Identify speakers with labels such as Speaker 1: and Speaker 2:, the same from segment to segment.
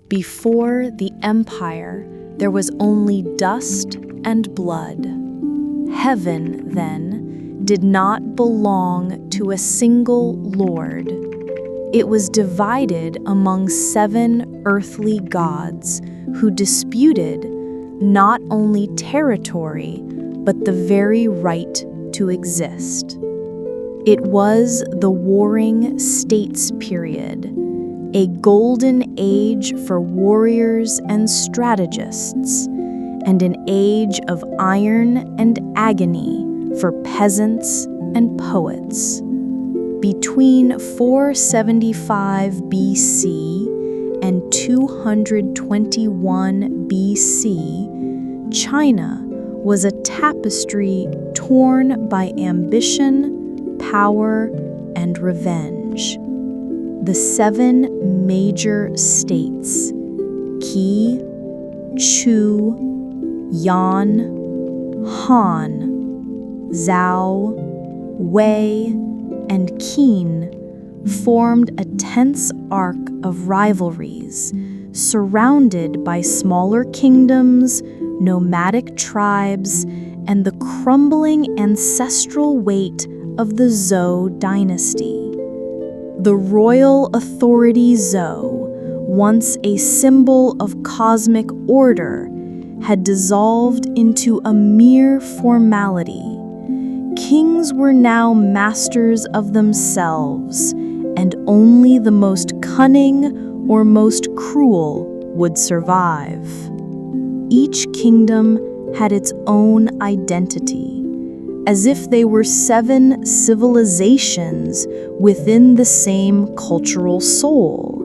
Speaker 1: Before the empire, there was only dust and blood. Heaven, then, did not belong to a single lord. It was divided among 7 earthly gods who disputed not only territory, but the very right to exist. It was the Warring States period, a golden age for warriors and strategists, and an age of iron and agony for peasants and poets. Between 475 BC and 221 BC, China was a tapestry torn by ambition, power, and revenge. The 7 major states, Qi, Chu, Yan, Han, Zhao, Wei, and Qin, formed a tense arc of rivalries, surrounded by smaller kingdoms, nomadic tribes, and the crumbling ancestral weight of the Zhou dynasty. The royal authority Zhou, once a symbol of cosmic order, had dissolved into a mere formality. Kings were now masters of themselves, and only the most cunning or most cruel would survive. Each kingdom had its own identity, as if they were 7 civilizations within the same cultural soul.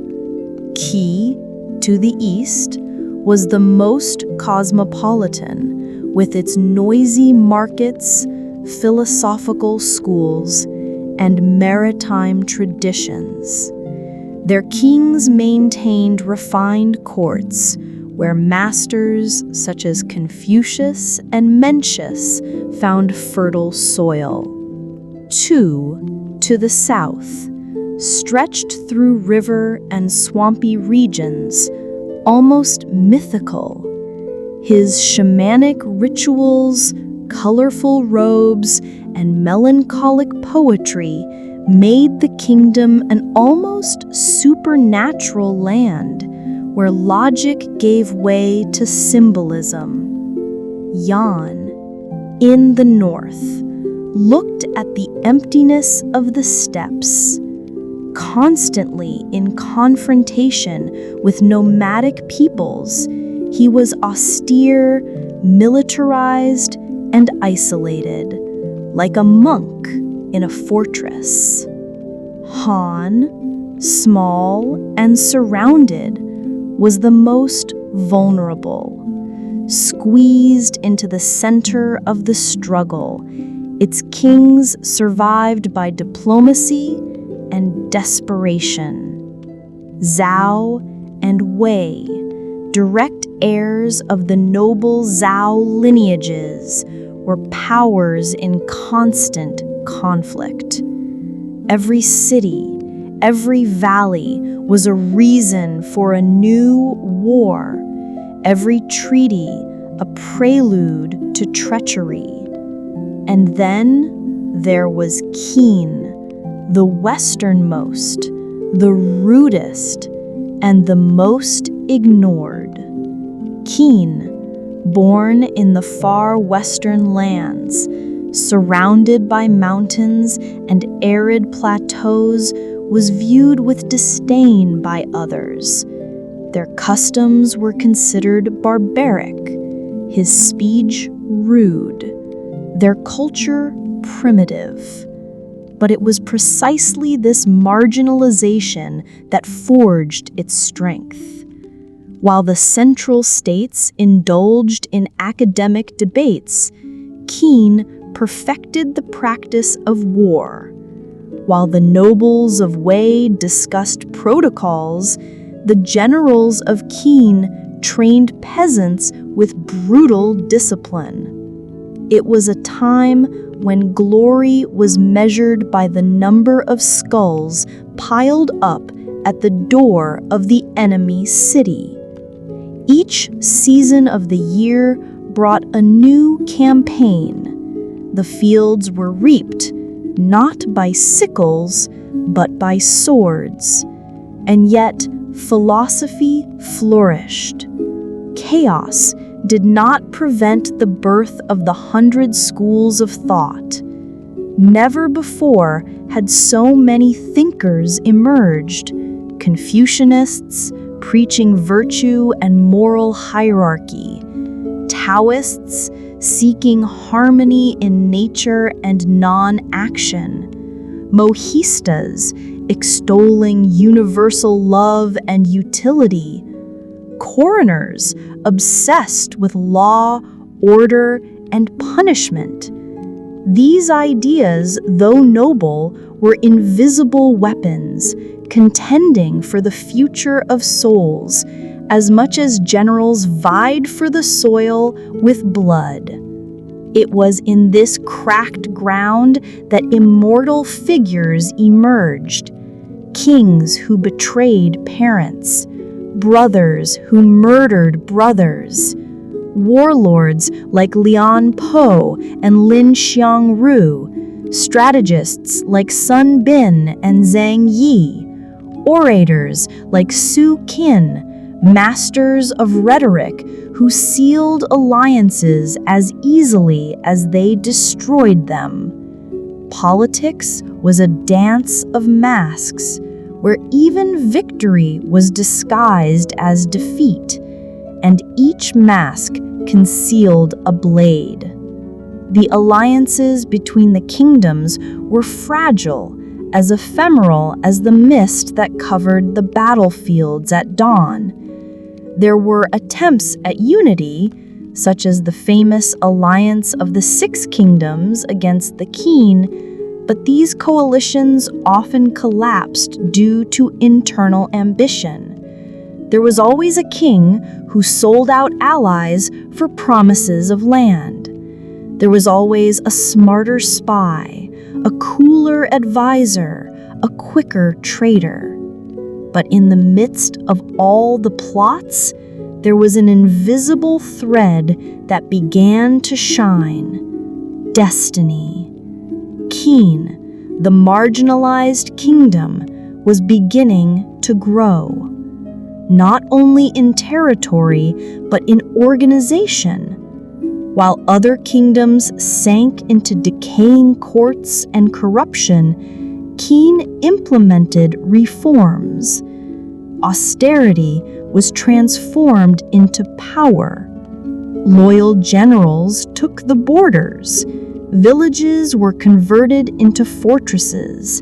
Speaker 1: Qi, to the east, was the most cosmopolitan, with its noisy markets, philosophical schools, and maritime traditions. Their kings maintained refined courts, where masters such as Confucius and Mencius found fertile soil. Chu, to the south, stretched through river and swampy regions, almost mythical. His shamanic rituals, colorful robes, and melancholic poetry made the kingdom an almost supernatural land, where logic gave way to symbolism. Yan, in the north, looked at the emptiness of the steppes. Constantly in confrontation with nomadic peoples, he was austere, militarized, and isolated, like a monk in a fortress. Han, small and surrounded, was the most vulnerable. Squeezed into the center of the struggle, its kings survived by diplomacy and desperation. Zhao and Wei, direct heirs of the noble Zhao lineages, were powers in constant conflict. Every city, every valley was a reason for a new war, every treaty a prelude to treachery. And then there was Qin, the westernmost, the rudest, and the most ignored. Qin, born in the far western lands, surrounded by mountains and arid plateaus, was viewed with disdain by others. Their customs were considered barbaric, his speech rude, their culture primitive. But it was precisely this marginalization that forged its strength. While the central states indulged in academic debates, Qin perfected the practice of war. While the nobles of Wei discussed protocols, the generals of Qin trained peasants with brutal discipline. It was a time when glory was measured by the number of skulls piled up at the door of the enemy city. Each season of the year brought a new campaign. The fields were reaped, not by sickles, but by swords. And yet, philosophy flourished. Chaos did not prevent the birth of the 100 schools of thought. Never before had so many thinkers emerged: Confucianists preaching virtue and moral hierarchy, Taoists seeking harmony in nature and non-action, Mohistas extolling universal love and utility, coroners obsessed with law, order, and punishment. These ideas, though noble, were invisible weapons, contending for the future of souls, as much as generals vied for the soil with blood. It was in this cracked ground that immortal figures emerged: kings who betrayed parents, brothers who murdered brothers, warlords like Lian Po and Lin Xiangru, strategists like Sun Bin and Zhang Yi, orators like Su Qin, masters of rhetoric who sealed alliances as easily as they destroyed them. Politics was a dance of masks, where even victory was disguised as defeat, and each mask concealed a blade. The alliances between the kingdoms were fragile, as ephemeral as the mist that covered the battlefields at dawn. There were attempts at unity, such as the famous alliance of the Six Kingdoms against the Qin, but these coalitions often collapsed due to internal ambition. There was always a king who sold out allies for promises of land. There was always a smarter spy, a cooler advisor, a quicker traitor. But in the midst of all the plots, there was an invisible thread that began to shine: destiny. Qin, the marginalized kingdom, was beginning to grow, not only in territory, but in organization. While other kingdoms sank into decaying courts and corruption, Qin implemented reforms. Austerity was transformed into power. Loyal generals took the borders. Villages were converted into fortresses.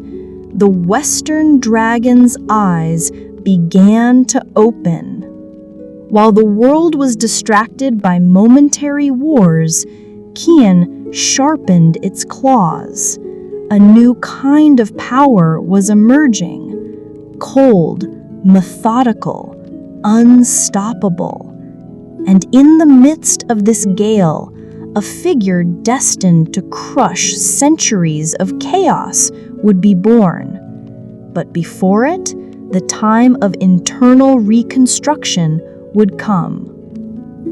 Speaker 1: The Western dragon's eyes began to open. While the world was distracted by momentary wars, Qin sharpened its claws. A new kind of power was emerging: cold, methodical, unstoppable. And in the midst of this gale, a figure destined to crush centuries of chaos would be born. But before it, the time of internal reconstruction would come.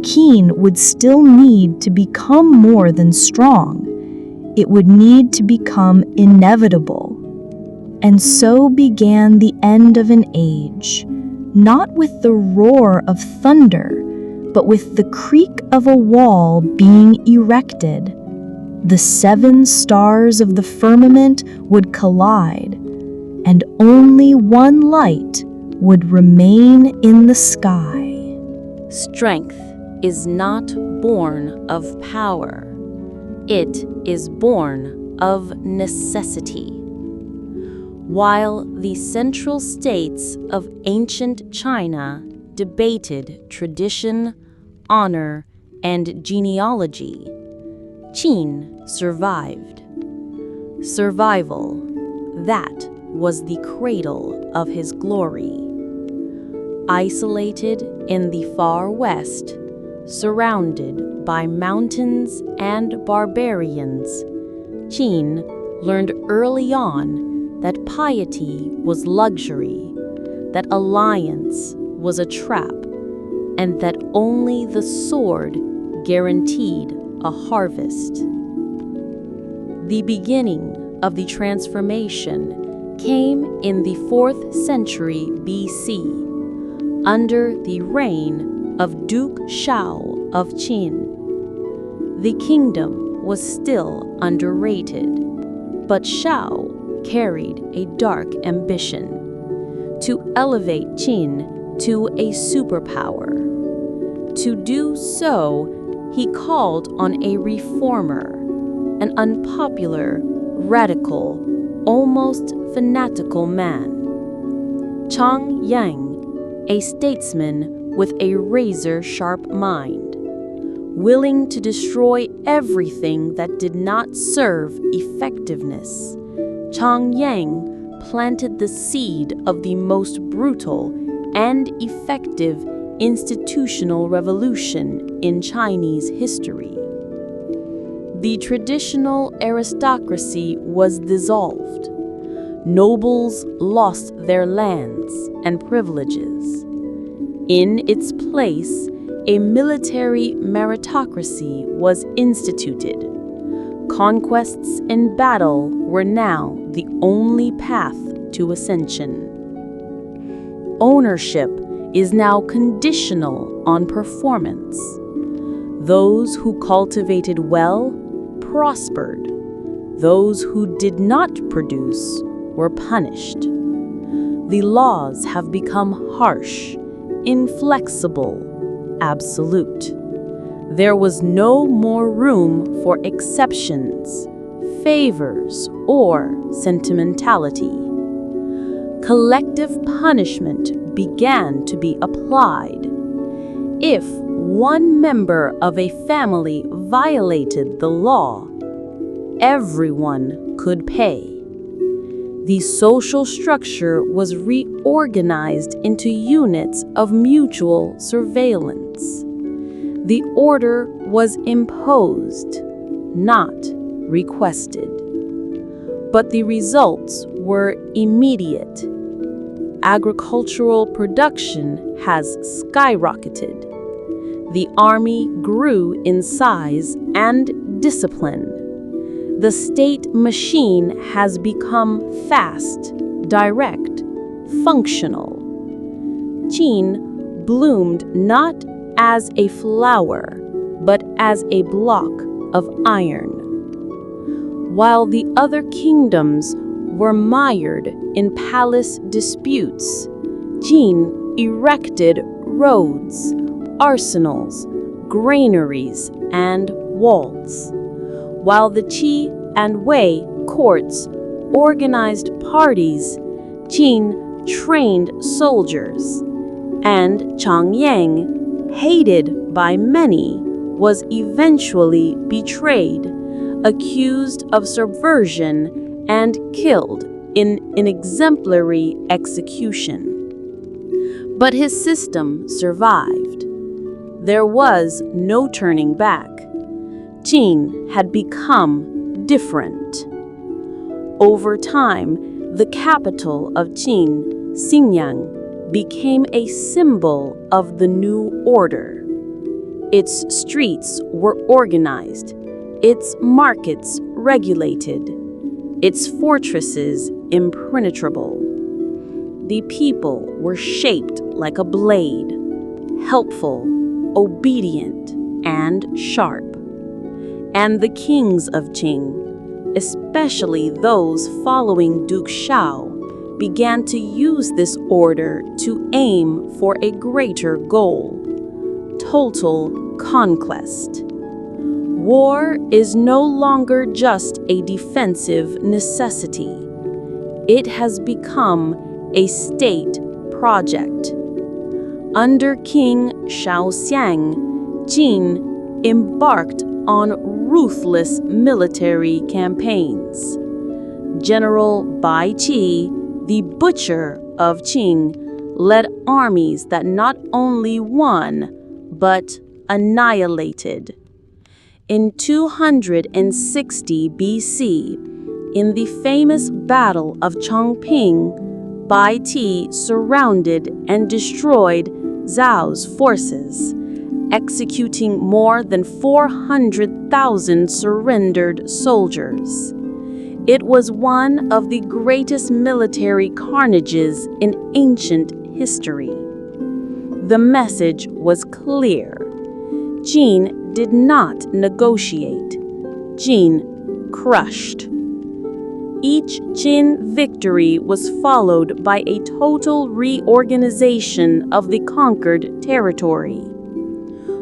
Speaker 1: Qin would still need to become more than strong. It would need to become inevitable. And so began the end of an age, not with the roar of thunder, but with the creak of a wall being erected. The 7 stars of the firmament would collide, and only one light would remain in the sky.
Speaker 2: Strength is not born of power. It is born of necessity. While the central states of ancient China debated tradition, honor, and genealogy, Qin survived. Survival, that was the cradle of his glory. Isolated in the far west, surrounded by mountains and barbarians, Qin learned early on that piety was luxury, that alliance was a trap and that only the sword guaranteed a harvest. The beginning of the transformation came in the 4th century BC, under the reign of Duke Shao of Qin. The kingdom was still underrated, but Shao carried a dark ambition: to elevate Qin to a superpower. To do so, he called on a reformer, an unpopular, radical, almost fanatical man. Chang Yang, a statesman with a razor-sharp mind, willing to destroy everything that did not serve effectiveness. Chang Yang planted the seed of the most brutal and effective institutional revolution in Chinese history. The traditional aristocracy was dissolved. Nobles lost their lands and privileges. In its place, a military meritocracy was instituted. Conquests in battle were now the only path to ascension. Ownership is now conditional on performance. Those who cultivated well prospered. Those who did not produce were punished. The laws have become harsh, inflexible, absolute. There was no more room for exceptions, favors, or sentimentality. Collective punishment began to be applied. If one member of a family violated the law, everyone could pay. The social structure was reorganized into units of mutual surveillance. The order was imposed, not requested. But the results were immediate. Agricultural production has skyrocketed. The army grew in size and discipline. The state machine has become fast, direct, functional. Qin bloomed not as a flower, but as a block of iron. While the other kingdoms were mired in palace disputes, Qin erected roads, arsenals, granaries, and walls. While the Qi and Wei courts organized parties, Qin trained soldiers, and Chang Yang, hated by many, was eventually betrayed, accused of subversion, and killed in an exemplary execution. But his system survived. There was no turning back. Qin had become different. Over time, the capital of Qin, Xinyang, became a symbol of the new order. Its streets were organized, its markets regulated, its fortresses impenetrable. The people were shaped like a blade, helpful, obedient, and sharp. And the kings of Qing, especially those following Duke Shao, began to use this order to aim for a greater goal: total conquest. War is no longer just a defensive necessity. It has become a state project. Under King Shaoxiang, Qin embarked on ruthless military campaigns. General Bai Qi, the butcher of Qing, led armies that not only won, but annihilated. In 260 BC, in the famous Battle of Chongping, Bai Ti surrounded and destroyed Zhao's forces, executing more than 400,000 surrendered soldiers. It was one of the greatest military carnages in ancient history. The message was clear. Qin did not negotiate. Qin crushed. Each Qin victory was followed by a total reorganization of the conquered territory.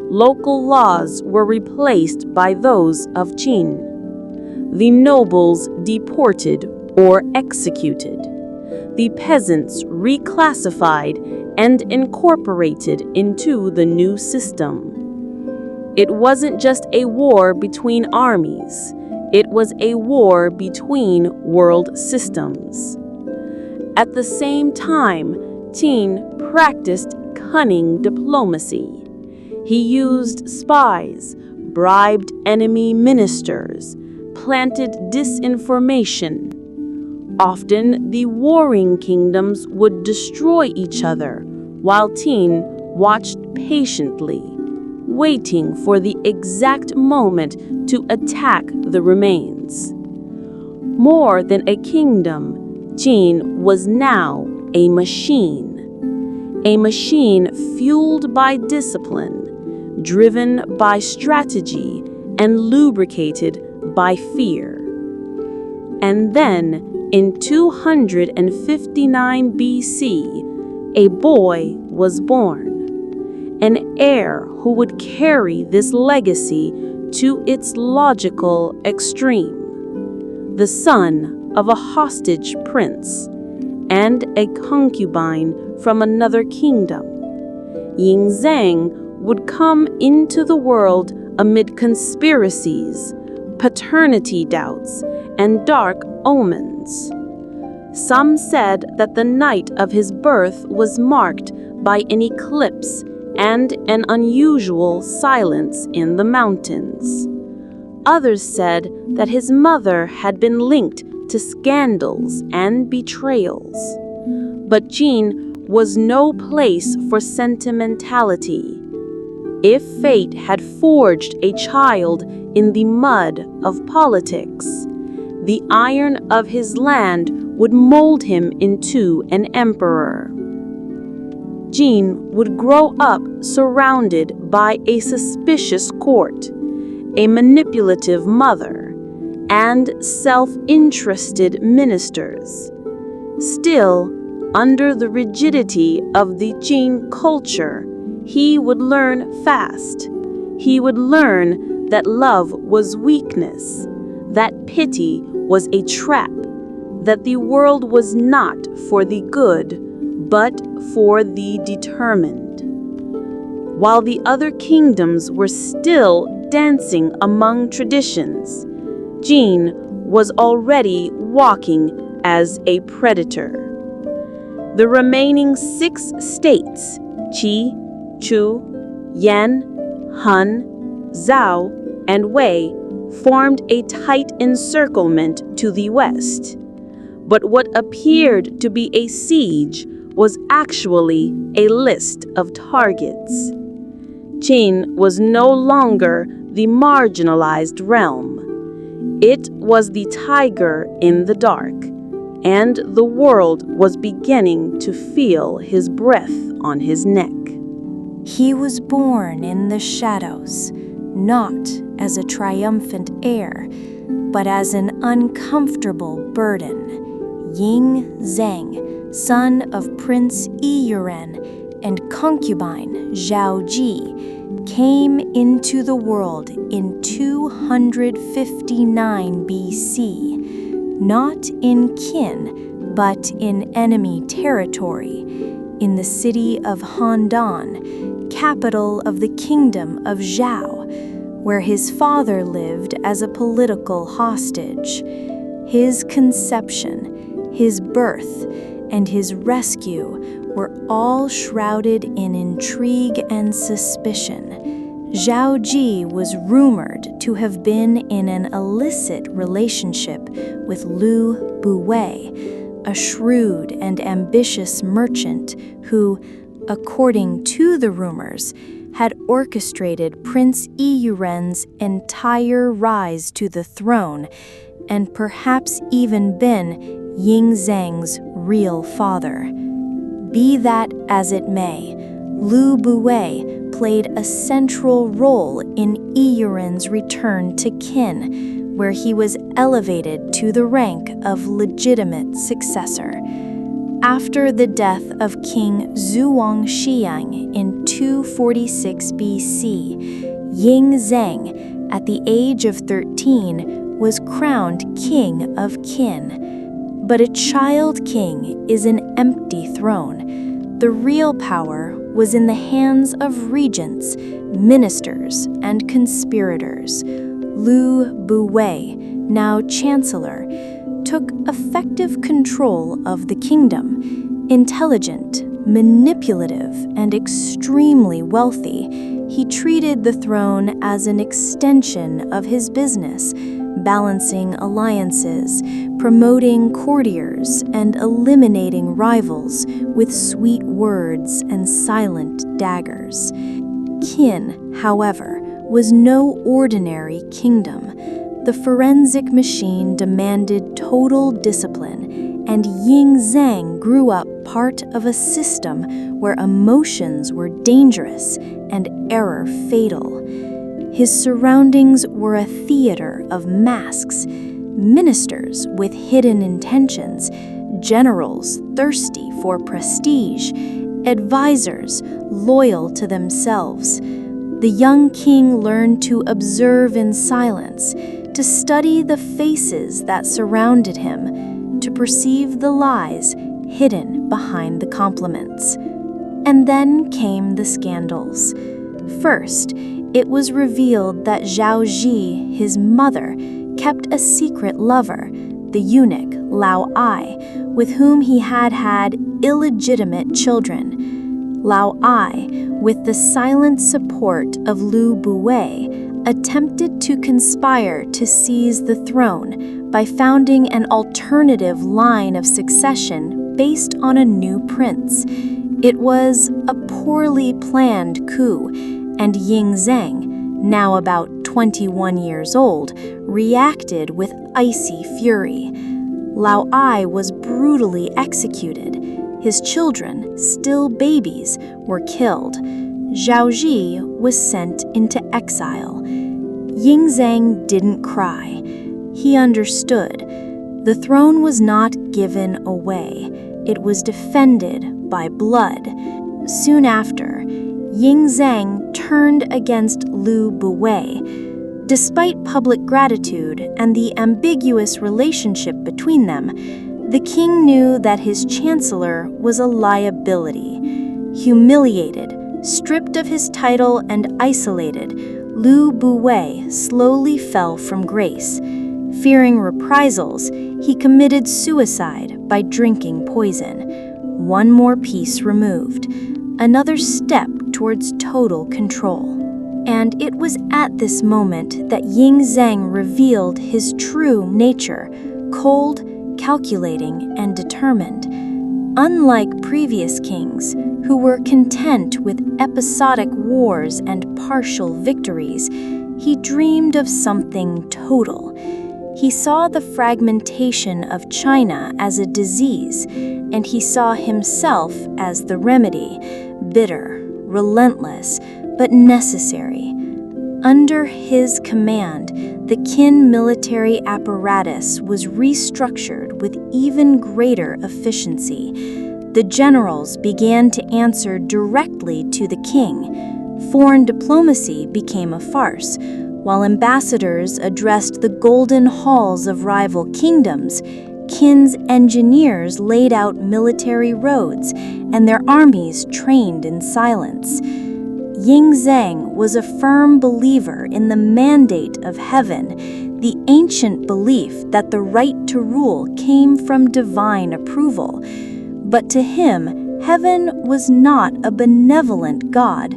Speaker 2: Local laws were replaced by those of Qin. The nobles deported or executed. The peasants reclassified and incorporated into the new system. It wasn't just a war between armies. It was a war between world systems. At the same time, Qin practiced cunning diplomacy. He used spies, bribed enemy ministers, planted disinformation. Often, the warring kingdoms would destroy each other, while Qin watched patiently, waiting for the exact moment to attack the remains. More than a kingdom, Qin was now a machine fueled by discipline, driven by strategy, and lubricated by fear. And then, in 259 BC, a boy was born, an heir who would carry this legacy to its logical extreme, the son of a hostage prince and a concubine from another kingdom. Yingzheng would come into the world amid conspiracies, paternity doubts, and dark omens. Some said that the night of his birth was marked by an eclipse and an unusual silence in the mountains. Others said that his mother had been linked to scandals and betrayals. But Qin was no place for sentimentality. If fate had forged a child in the mud of politics, the iron of his land would mold him into an emperor. Qin would grow up surrounded by a suspicious court, a manipulative mother, and self-interested ministers. Still, under the rigidity of the Qin culture, he would learn fast. He would learn that love was weakness, that pity was a trap, that the world was not for the good, but for the determined. While the other kingdoms were still dancing among traditions, Qin was already walking as a predator. The remaining 6 states, Qi, Chu, Yan, Han, Zhao, and Wei, formed a tight encirclement to the west. But what appeared to be a siege was actually a list of targets. Qin was no longer the marginalized realm. It was the tiger in the dark, and the world was beginning to feel his breath on his neck.
Speaker 1: He was born in the shadows, not as a triumphant heir, but as an uncomfortable burden. Yingzheng, son of Prince Yi Yuren and concubine Zhao Ji, came into the world in 259 BC, not in Qin, but in enemy territory, in the city of Handan, capital of the kingdom of Zhao, where his father lived as a political hostage. His conception, his birth, and his rescue were all shrouded in intrigue and suspicion. Zhao Ji was rumored to have been in an illicit relationship with Lu Buwei, a shrewd and ambitious merchant who, according to the rumors, had orchestrated Prince Iyuren's entire rise to the throne and perhaps even been Ying Zhang's real father. Be that as it may, Lu Buwei played a central role in Iyuren's return to Qin, where he was elevated to the rank of legitimate successor. After the death of King Zhuang Xiang in 246 BC, Ying Zhang, at the age of 13, was crowned king of Qin. But a child king is an empty throne. The real power was in the hands of regents, ministers, and conspirators. Lu Buwei, now chancellor, took effective control of the kingdom. Intelligent, manipulative, and extremely wealthy, he treated the throne as an extension of his business, balancing alliances, promoting courtiers, and eliminating rivals with sweet words and silent daggers. Qin, however, was no ordinary kingdom. The forensic machine demanded total discipline, and Ying Zhang grew up part of a system where emotions were dangerous and error fatal. His surroundings were a theater of masks, ministers with hidden intentions, generals thirsty for prestige, advisors loyal to themselves. The young king learned to observe in silence, to study the faces that surrounded him, to perceive the lies hidden behind the compliments. And then came the scandals. First, it was revealed that Zhao Ji, his mother, kept a secret lover, the eunuch Lao Ai, with whom he had illegitimate children. Lao Ai, with the silent support of Lu Buwei, attempted to conspire to seize the throne by founding an alternative line of succession based on a new prince. It was a poorly planned coup, and Ying Zhang, now about 21 years old, reacted with icy fury. Lao Ai was brutally executed. His children, still babies, were killed. Zhao Ji was sent into exile. Ying Zhang didn't cry. He understood. The throne was not given away. It was defended by blood. Soon after, Ying Zhang turned against Lu Buwei. Despite public gratitude and the ambiguous relationship between them, the king knew that his chancellor was a liability. Humiliated, stripped of his title, and isolated, Lu Buwei slowly fell from grace. Fearing reprisals, he committed suicide by drinking poison. One more piece removed, another step towards total control. And it was at this moment that Ying Zhang revealed his true nature, cold, calculating, and determined. Unlike previous kings, who were content with episodic wars and partial victories, he dreamed of something total. He saw the fragmentation of China as a disease, and he saw himself as the remedy, bitter, relentless, but necessary. Under his command, the Qin military apparatus was restructured with even greater efficiency. The generals began to answer directly to the king. Foreign diplomacy became a farce. While ambassadors addressed the golden halls of rival kingdoms, Qin's engineers laid out military roads, and their armies trained in silence. Ying Zhang was a firm believer in the mandate of heaven, the ancient belief that the right to rule came from divine approval. But to him, heaven was not a benevolent God.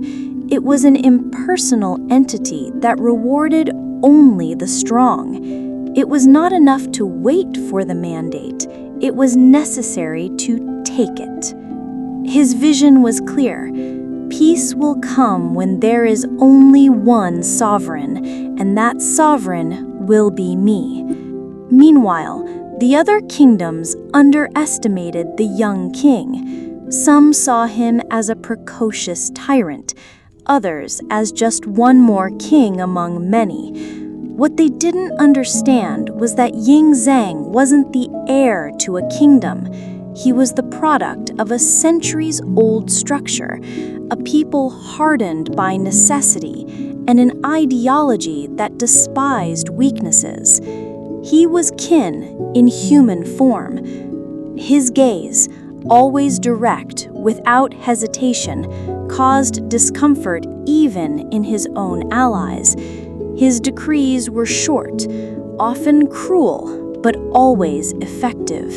Speaker 1: It was an impersonal entity that rewarded only the strong. It was not enough to wait for the mandate. it was necessary to take it. His vision was clear. Peace will come when there is only one sovereign, and that sovereign will be me. Meanwhile, the other kingdoms underestimated the young king. Some saw him as a precocious tyrant, others as just one more king among many. What they didn't understand was that Ying Zhang wasn't the heir to a kingdom. He was the product of a centuries-old structure, a people hardened by necessity, and an ideology that despised weaknesses. He was Qin in human form. His gaze, always direct, without hesitation, caused discomfort even in his own allies. His decrees were short, often cruel, but always effective.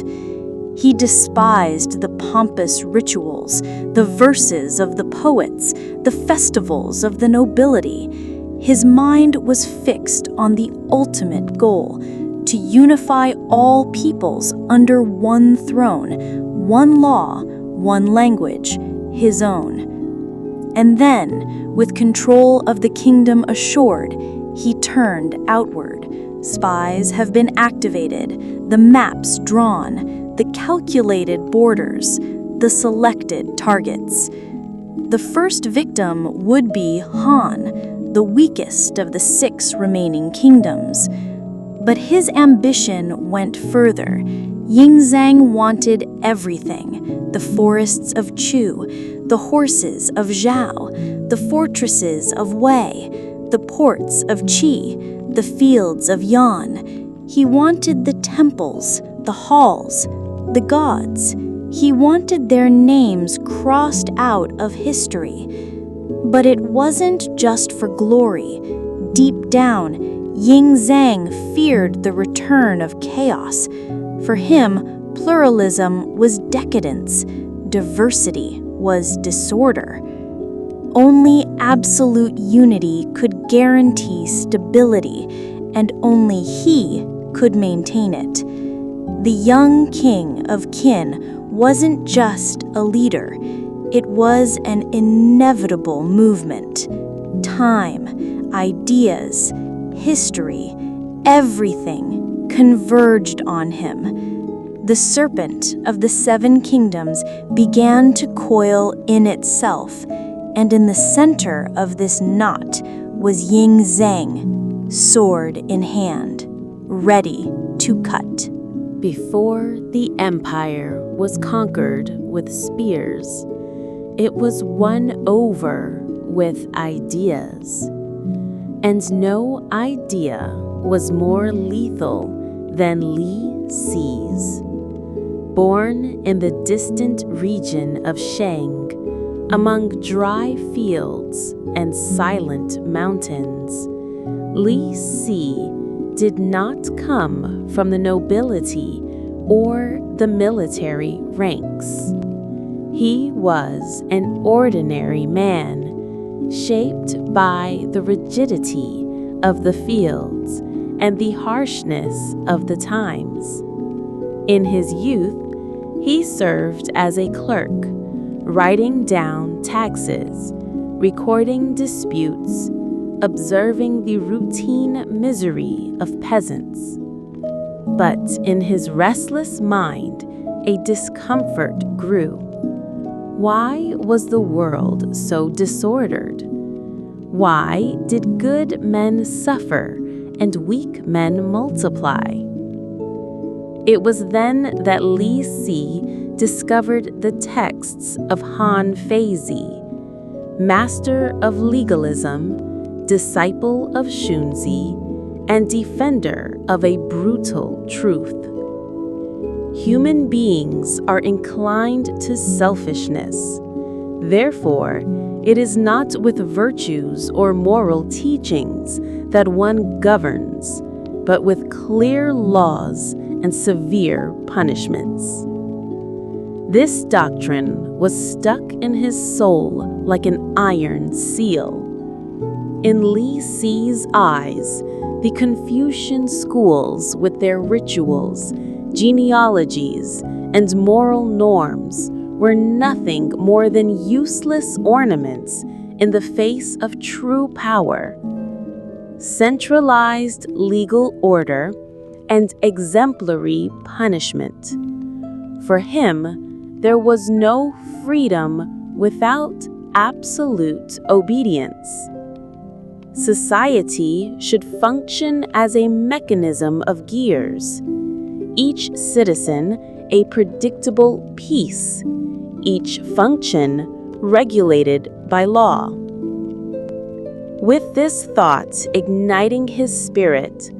Speaker 1: He despised the pompous rituals, the verses of the poets, the festivals of the nobility. His mind was fixed on the ultimate goal, to unify all peoples under one throne, one law, one language, his own. And then, with control of the kingdom assured, he turned outward. Spies have been activated, the maps drawn, the calculated borders, the selected targets. The first victim would be Han, the weakest of the 6 remaining kingdoms. But his ambition went further. Ying Zhang wanted everything: the forests of Chu, the horses of Zhao, the fortresses of Wei, the ports of Qi, the fields of Yan. He wanted the temples, the halls, the gods. He wanted their names crossed out of history. But it wasn't just for glory. Deep down, Ying Zhang feared the return of chaos. For him, pluralism was decadence. Diversity was disorder. Only absolute unity could guarantee stability, and only he could maintain it. The young king of Qin wasn't just a leader. It was an inevitable movement. Time, ideas, history, everything converged on him. The serpent of the 7 kingdoms began to coil in itself, and in the center of this knot was Ying Zhang, sword in hand, ready to cut.
Speaker 2: Before the empire was conquered with spears, it was won over with ideas. And no idea was more lethal than Li Si's. Born in the distant region of Shang, among dry fields and silent mountains, Li Si did not come from the nobility or the military ranks. He was an ordinary man, shaped by the rigidity of the fields and the harshness of the times. In his youth, he served as a clerk, writing down taxes, recording disputes, observing the routine misery of peasants. But in his restless mind, a discomfort grew. Why was the world so disordered? Why did good men suffer and weak men multiply? It was then that Li Si discovered the texts of Han Feizi, master of legalism, disciple of Xunzi, and defender of a brutal truth. Human beings are inclined to selfishness. Therefore, it is not with virtues or moral teachings that one governs, but with clear laws and severe punishments. This doctrine was stuck in his soul like an iron seal. In Li Si's eyes, the Confucian schools with their rituals, genealogies, and moral norms were nothing more than useless ornaments in the face of true power. Centralized legal order and exemplary punishment. For him, there was no freedom without absolute obedience. Society should function as a mechanism of gears, each citizen a predictable piece, each function regulated by law. With this thought igniting his spirit,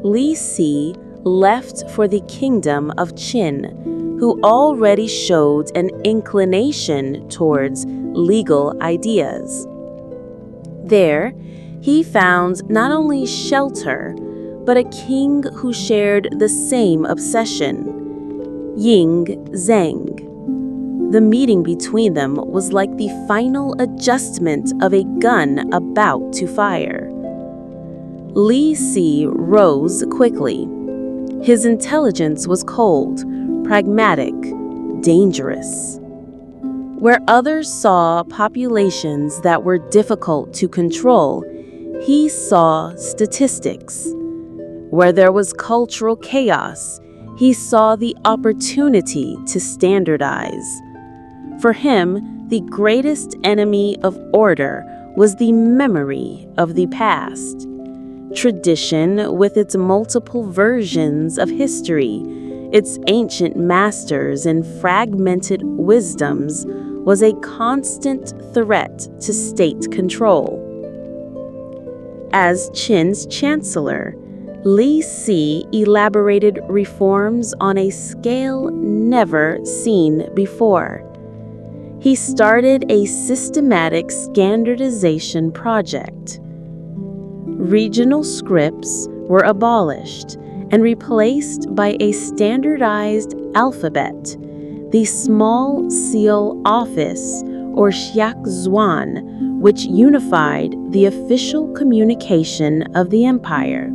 Speaker 2: Li Si left for the kingdom of Qin, who already showed an inclination towards legal ideas. There, he found not only shelter, but a king who shared the same obsession, Ying Zheng. The meeting between them was like the final adjustment of a gun about to fire. Li Si rose quickly. His intelligence was cold, pragmatic, dangerous. Where others saw populations that were difficult to control, he saw statistics. Where there was cultural chaos, he saw the opportunity to standardize. For him, the greatest enemy of order was the memory of the past. Tradition, with its multiple versions of history, its ancient masters and fragmented wisdoms, was a constant threat to state control. As Qin's chancellor, Li Si elaborated reforms on a scale never seen before. He started a systematic standardization project. Regional scripts were abolished and replaced by a standardized alphabet, the Small Seal Office, or Xiaozhuan, which unified the official communication of the empire.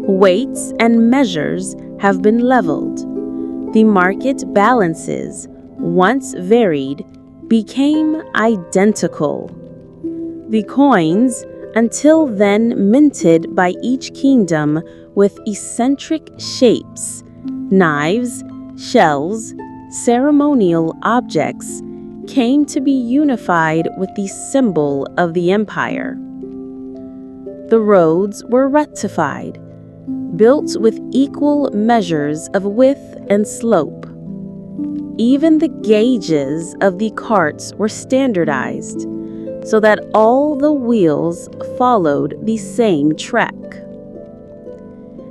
Speaker 2: Weights and measures have been leveled. The market balances, once varied, became identical. The coins, until then minted by each kingdom with eccentric shapes, knives, shells, ceremonial objects, came to be unified with the symbol of the empire. The roads were rectified, built with equal measures of width and slope. Even the gauges of the carts were standardized, so that all the wheels followed the same track.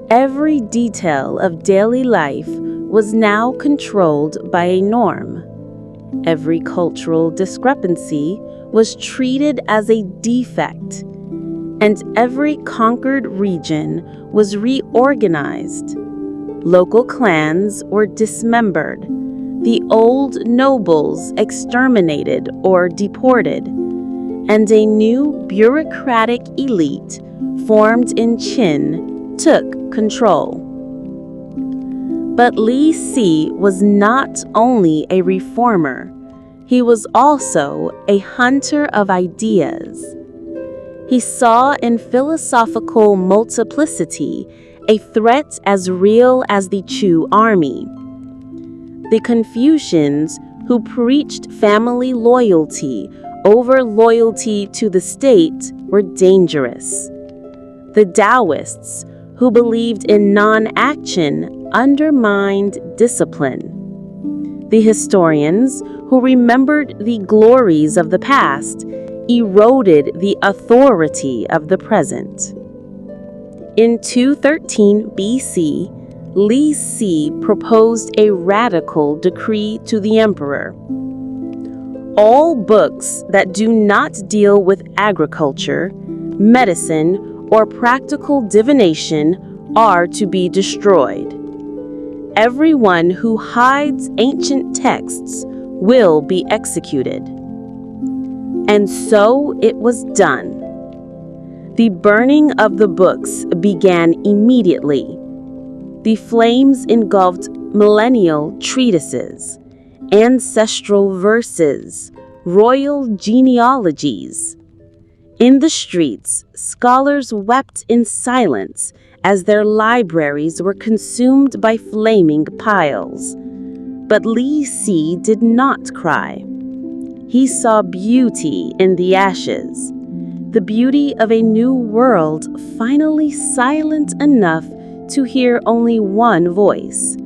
Speaker 2: Every detail of daily life was now controlled by a norm. Every cultural discrepancy was treated as a defect, and every conquered region was reorganized. Local clans were dismembered, the old nobles exterminated or deported, and a new bureaucratic elite formed in Qin took control. But Li Si was not only a reformer, he was also a hunter of ideas. He saw in philosophical multiplicity a threat as real as the Chu army. The Confucians, who preached family loyalty over loyalty to the state, were dangerous. The Taoists, who believed in non-action, undermined discipline. The historians, who remembered the glories of the past, eroded the authority of the present. In 213 BC, Li Si proposed a radical decree to the emperor. All books that do not deal with agriculture, medicine, or practical divination are to be destroyed. Everyone who hides ancient texts will be executed. And so it was done. The burning of the books began immediately. The flames engulfed millennial treatises, ancestral verses, royal genealogies. In the streets, scholars wept in silence as their libraries were consumed by flaming piles. But Li Si did not cry. He saw beauty in the ashes, the beauty of a new world finally silent enough to hear only one voice,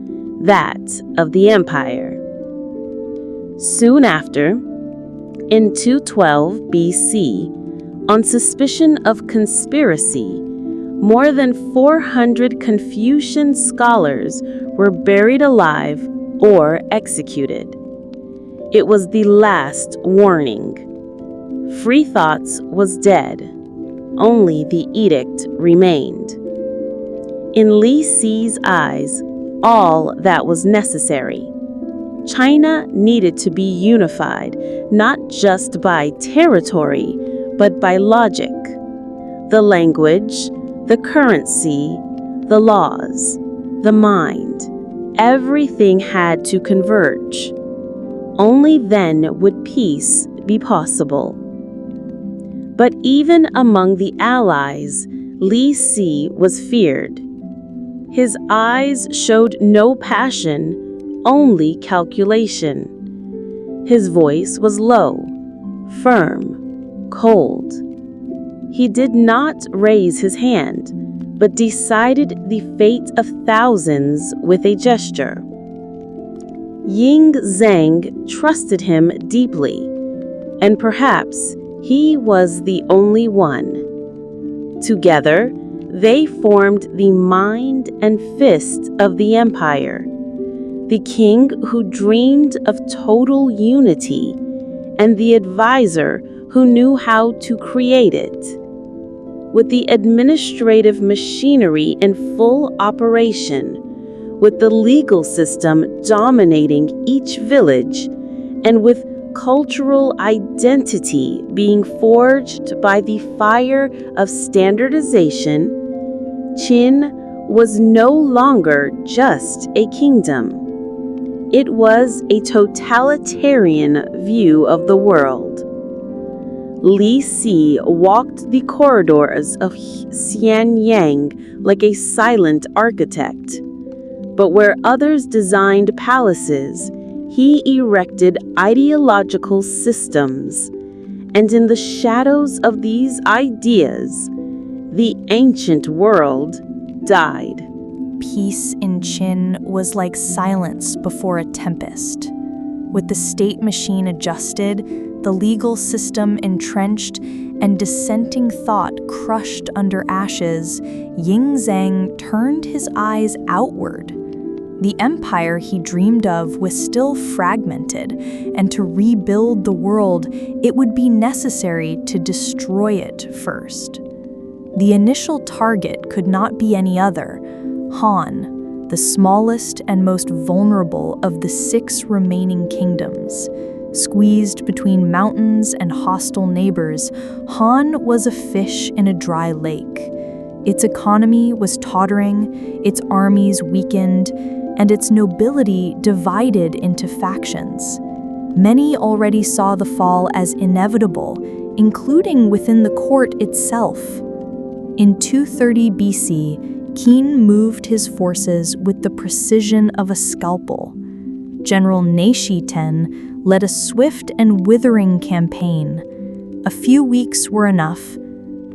Speaker 2: that of the empire. Soon after, in 212 BC, on suspicion of conspiracy, more than 400 Confucian scholars were buried alive or executed. It was the last warning. Free thoughts was dead. Only the edict remained. In Li Si's eyes, all that was necessary. China needed to be unified, not just by territory, but by logic. The language, the currency, the laws, the mind, everything had to converge. Only then would peace be possible. But even among the allies, Li Si was feared. His eyes showed no passion, only calculation. His voice was low, firm, cold. He did not raise his hand, but decided the fate of thousands with a gesture. Ying Zhang trusted him deeply, and perhaps he was the only one. Together, they formed the mind and fist of the empire, the king who dreamed of total unity, and the advisor who knew how to create it. With the administrative machinery in full operation, with the legal system dominating each village, and with cultural identity being forged by the fire of standardization, Qin was no longer just a kingdom. It was a totalitarian view of the world. Li Si walked the corridors of Xianyang like a silent architect. But where others designed palaces, he erected ideological systems. And in the shadows of these ideas, the ancient world died.
Speaker 1: Peace in Qin was like silence before a tempest. With the state machine adjusted, the legal system entrenched, and dissenting thought crushed under ashes, Ying Zhang turned his eyes outward. The empire he dreamed of was still fragmented, and to rebuild the world, it would be necessary to destroy it first. The initial target could not be any other: Han, the smallest and most vulnerable of the 6 remaining kingdoms. Squeezed between mountains and hostile neighbors, Han was a fish in a dry lake. Its economy was tottering, its armies weakened, and its nobility divided into factions. Many already saw the fall as inevitable, including within the court itself. In 230 BC, Qin moved his forces with the precision of a scalpel. General Nashi Ten led a swift and withering campaign. A few weeks were enough.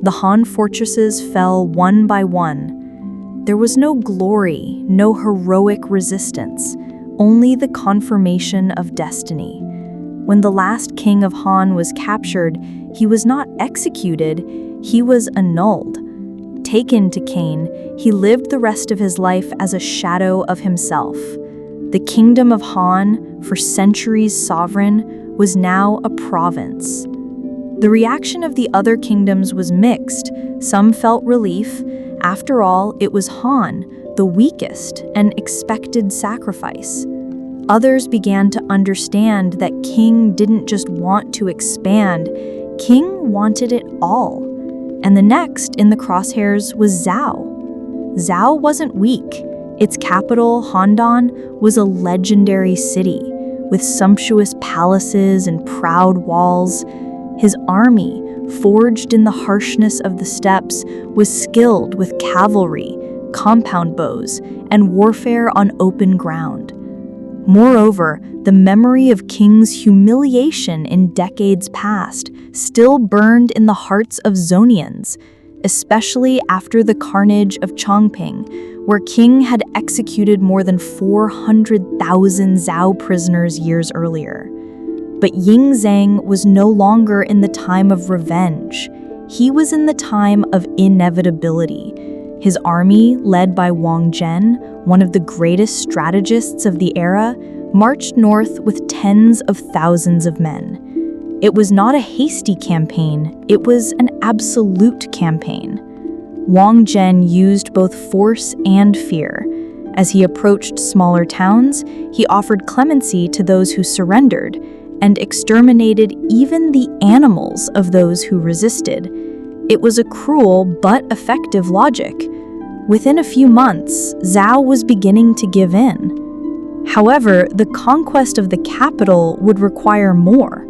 Speaker 1: The Han fortresses fell one by one. There was no glory, no heroic resistance, only the confirmation of destiny. When the last king of Han was captured, he was not executed, he was annulled. Taken to Cain, he lived the rest of his life as a shadow of himself. The kingdom of Han, for centuries sovereign, was now a province. The reaction of the other kingdoms was mixed. Some felt relief. After all, it was Han, the weakest, and expected sacrifice. Others began to understand that King didn't just want to expand, King wanted it all. And the next in the crosshairs was Zhao. Zhao wasn't weak. Its capital, Handan, was a legendary city with sumptuous palaces and proud walls. His army, forged in the harshness of the steppes, was skilled with cavalry, compound bows, and warfare on open ground. Moreover, the memory of King's humiliation in decades past still burned in the hearts of Zonians, especially after the carnage of Chongping, where King had executed more than 400,000 Zhao prisoners years earlier. But Yingzheng was no longer in the time of revenge. He was in the time of inevitability. His army, led by Wang Zhen, one of the greatest strategists of the era, marched north with tens of thousands of men. It was not a hasty campaign, it was an absolute campaign. Wang Zhen used both force and fear. As he approached smaller towns, he offered clemency to those who surrendered and exterminated even the animals of those who resisted. It was a cruel but effective logic. Within a few months, Zhao was beginning to give in. However, the conquest of the capital would require more.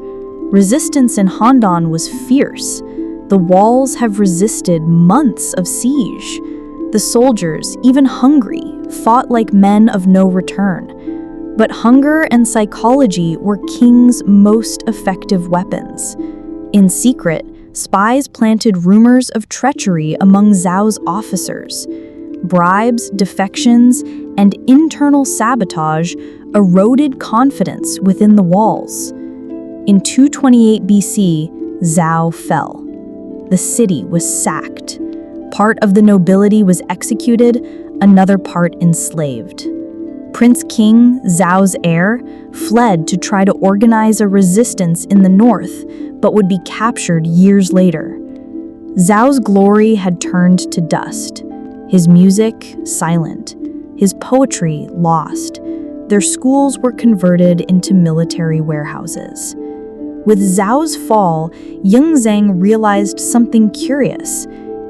Speaker 1: Resistance in Handan was fierce. The walls have resisted months of siege. The soldiers, even hungry, fought like men of no return. But hunger and psychology were King's most effective weapons. In secret, spies planted rumors of treachery among Zhao's officers. Bribes, defections, and internal sabotage eroded confidence within the walls. In 228 BC, Zhao fell. The city was sacked. Part of the nobility was executed, another part enslaved. Prince King, Zhao's heir, fled to try to organize a resistance in the north, but would be captured years later. Zhao's glory had turned to dust. His music, silent. His poetry, lost. Their schools were converted into military warehouses. With Zhao's fall, Yingzheng realized something curious.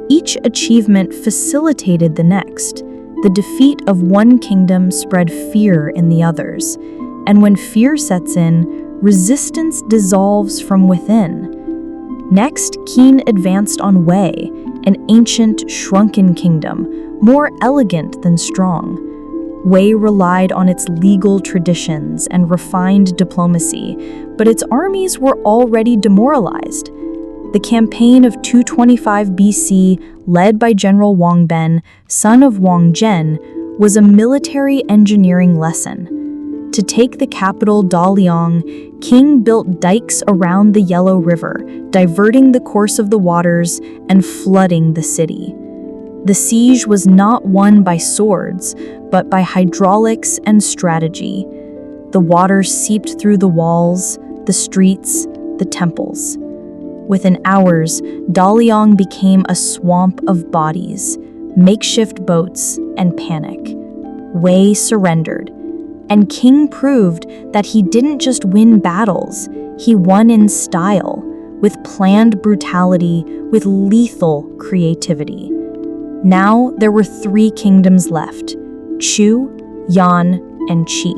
Speaker 1: Each achievement facilitated the next. The defeat of one kingdom spread fear in the others. And when fear sets in, resistance dissolves from within. Next, Qin advanced on Wei, an ancient, shrunken kingdom, more elegant than strong. Wei relied on its legal traditions and refined diplomacy, but its armies were already demoralized. The campaign of 225 BC, led by General Wang Ben, son of Wang Zhen, was a military engineering lesson. To take the capital Daliang, King built dikes around the Yellow River, diverting the course of the waters and flooding the city. The siege was not won by swords, but by hydraulics and strategy. The water seeped through the walls, the streets, the temples. Within hours, Daliang became a swamp of bodies, makeshift boats, and panic. Wei surrendered, and King proved that he didn't just win battles, he won in style, with planned brutality, with lethal creativity. Now there were 3 kingdoms left: Chu, Yan, and Qi.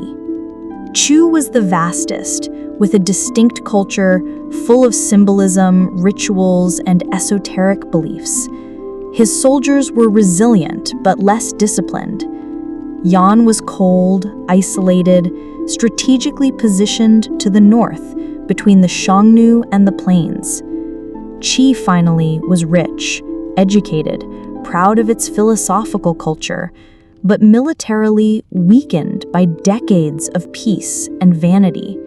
Speaker 1: Chu was the vastest, with a distinct culture full of symbolism, rituals, and esoteric beliefs. His soldiers were resilient but less disciplined. Yan was cold, isolated, strategically positioned to the north, between the Xiongnu and the plains. Qi, finally, was rich, educated, proud of its philosophical culture, but militarily weakened by decades of peace and vanity.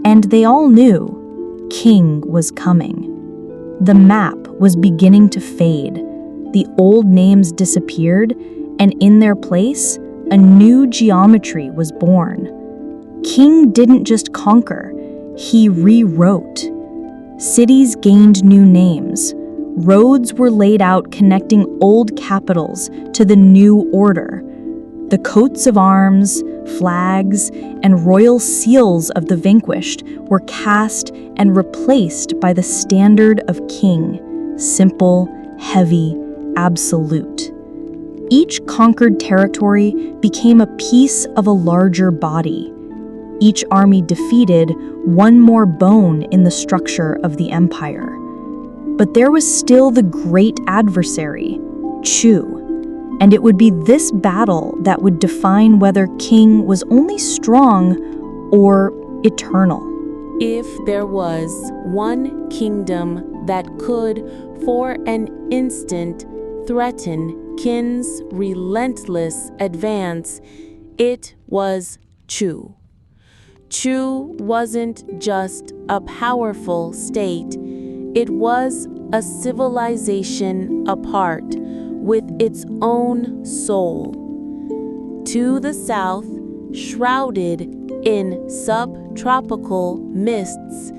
Speaker 1: And they all knew King was coming. The map was beginning to fade. The old names disappeared, and in their place, a new geometry was born. King didn't just conquer, he rewrote. Cities gained new names. Roads were laid out connecting old capitals to the new order. The coats of arms, flags, and royal seals of the vanquished were cast and replaced by the standard of King, simple, heavy, absolute. Each conquered territory became a piece of a larger body. Each army defeated one more bone in the structure of the empire. But there was still the great adversary, Chu, and it would be this battle that would define whether Qing was only strong or eternal.
Speaker 2: If there was one kingdom that could, for an instant, threaten Qin's relentless advance, it was Chu. Chu wasn't just a powerful state, it was a civilization apart, with its own soul. To the south, shrouded in subtropical mists,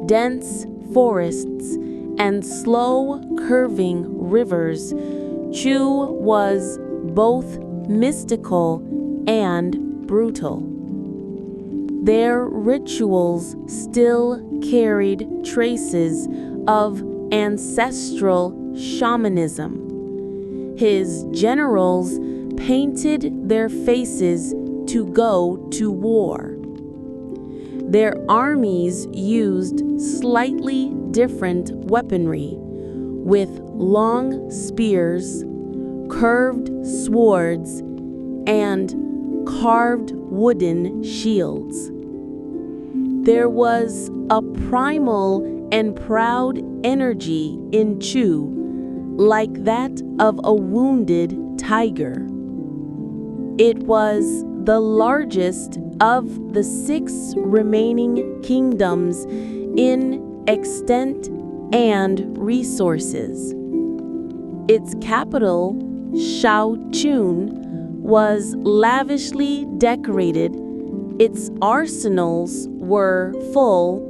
Speaker 2: dense forests, and slow curving rivers, Chu was both mystical and brutal. Their rituals still carried traces of ancestral shamanism. His generals painted their faces to go to war. Their armies used slightly different weaponry, with long spears, curved swords, and carved wooden shields. There was a primal and proud energy in Chu, like that of a wounded tiger. It was the largest of the 6 remaining kingdoms in extent and resources. Its capital, Shaochun, was lavishly decorated, its arsenals were full,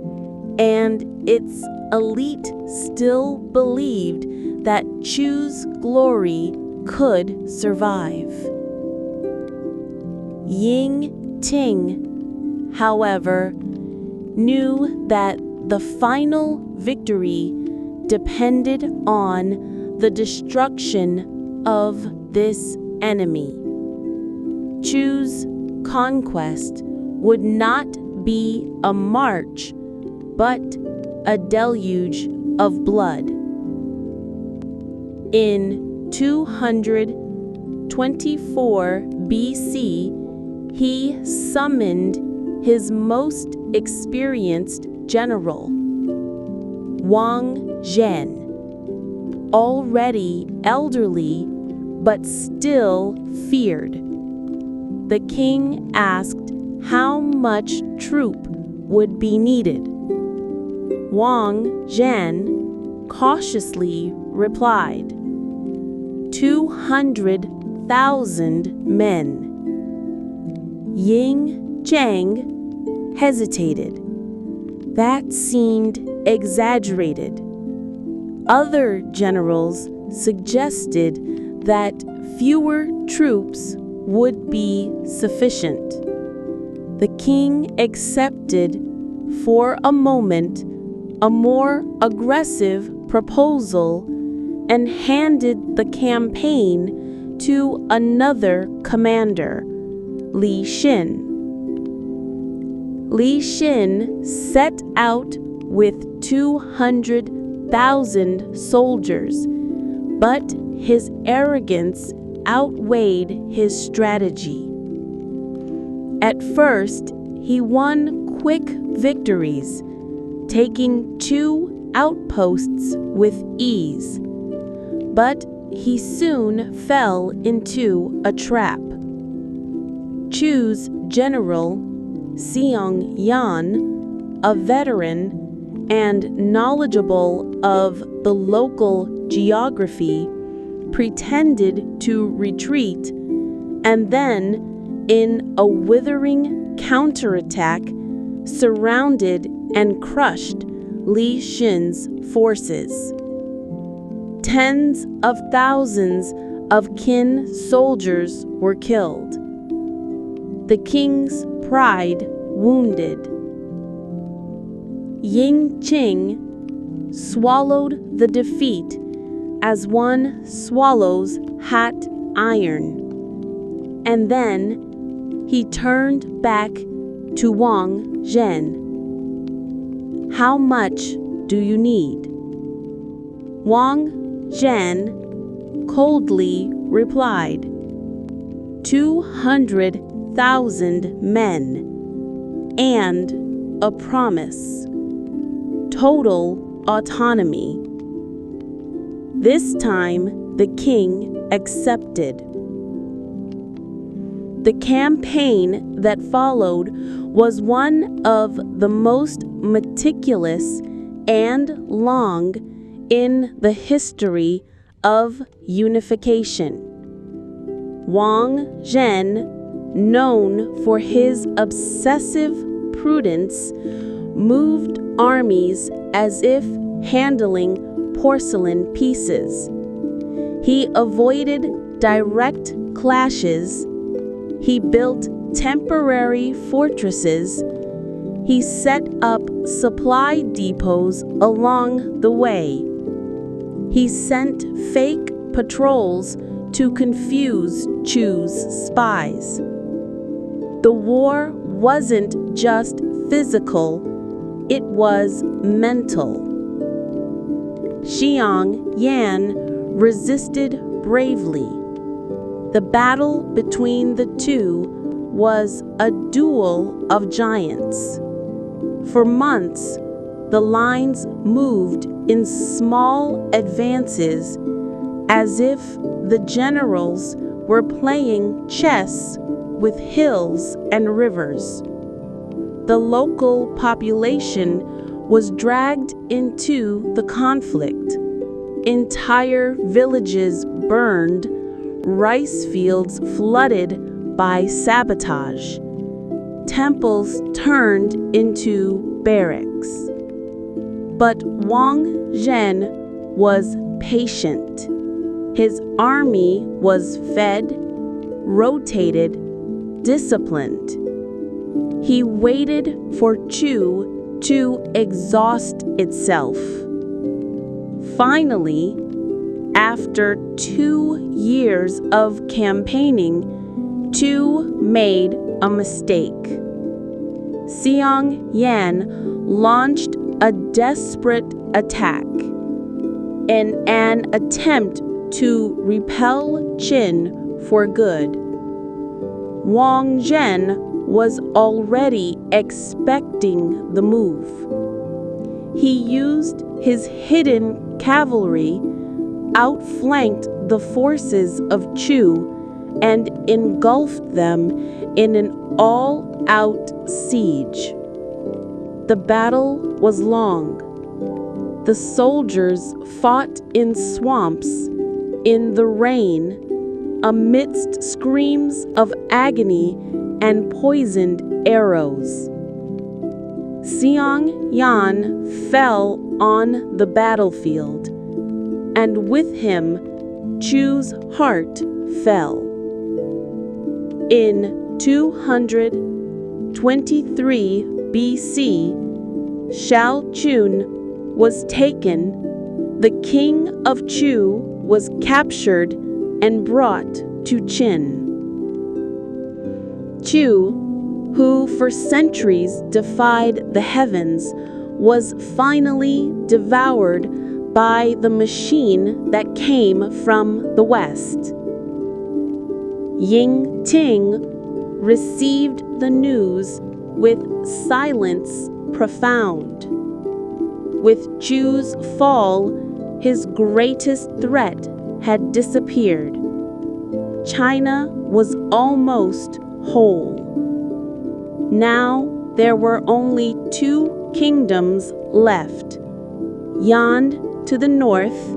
Speaker 2: and its elite still believed that Chu's glory could survive. Ying Ting, however, knew that the final victory depended on the destruction of this enemy. Chu's conquest would not be a march, but a deluge of blood. In 224 BC, he summoned his most experienced general, Wang Zhen. Already elderly, but still feared. The king asked how much troop would be needed. Wang Zhen cautiously replied, 200,000 men. Ying Zhang hesitated. That seemed exaggerated. Other generals suggested that fewer troops would be sufficient. The king accepted, for a moment, a more aggressive proposal and handed the campaign to another commander, Li Xin. Li Xin set out with 200,000 soldiers, but his arrogance outweighed his strategy. At first, he won quick victories, taking 2 outposts with ease. But he soon fell into a trap. Chu's general, Xiong Yan, a veteran and knowledgeable of the local geography, pretended to retreat, and then, in a withering counterattack, surrounded and crushed Li Xin's forces. Tens of thousands of Qin soldiers were killed. The king's pride wounded. Ying Qing swallowed the defeat as one swallows hot iron. And then he turned back to Wang Zhen. "How much do you need?" Wang Zhen coldly replied, 200,000 men, and a promise. Total autonomy. This time, the king accepted. The campaign that followed was one of the most meticulous and long in the history of unification. Wang Zhen, known for his obsessive prudence, moved armies as if handling porcelain pieces. He avoided direct clashes. He built temporary fortresses. He set up supply depots along the way. He sent fake patrols to confuse Chu's spies. The war wasn't just physical, it was mental. Xiang Yan resisted bravely. The battle between the two was a duel of giants. For months, the lines moved in small advances as if the generals were playing chess with hills and rivers. The local population was dragged into the conflict. Entire villages burned, rice fields flooded by sabotage. Temples turned into barracks. But Wang Zhen was patient. His army was fed, rotated, disciplined. He waited for Chu to exhaust itself. Finally, after 2 years of campaigning, Chu made a mistake. Xiang Yan launched a desperate attack. In an attempt to repel Qin for good. Wang Zhen was already expecting the move. He used his hidden cavalry, outflanked the forces of Chu, and engulfed them in an all-out siege. The battle was long. The soldiers fought in swamps, in the rain, amidst screams of agony and poisoned arrows. Xiang Yan fell on the battlefield, and with him, Chu's heart fell. In 223 BC, Shao Chun was taken. The king of Chu was captured and brought to Qin. Chu, who for centuries defied the heavens, was finally devoured by the machine that came from the west. Ying Ting received the news with silence profound. With Chu's fall, his greatest threat had disappeared. China was almost whole. Now there were only 2 kingdoms left, Yan to the north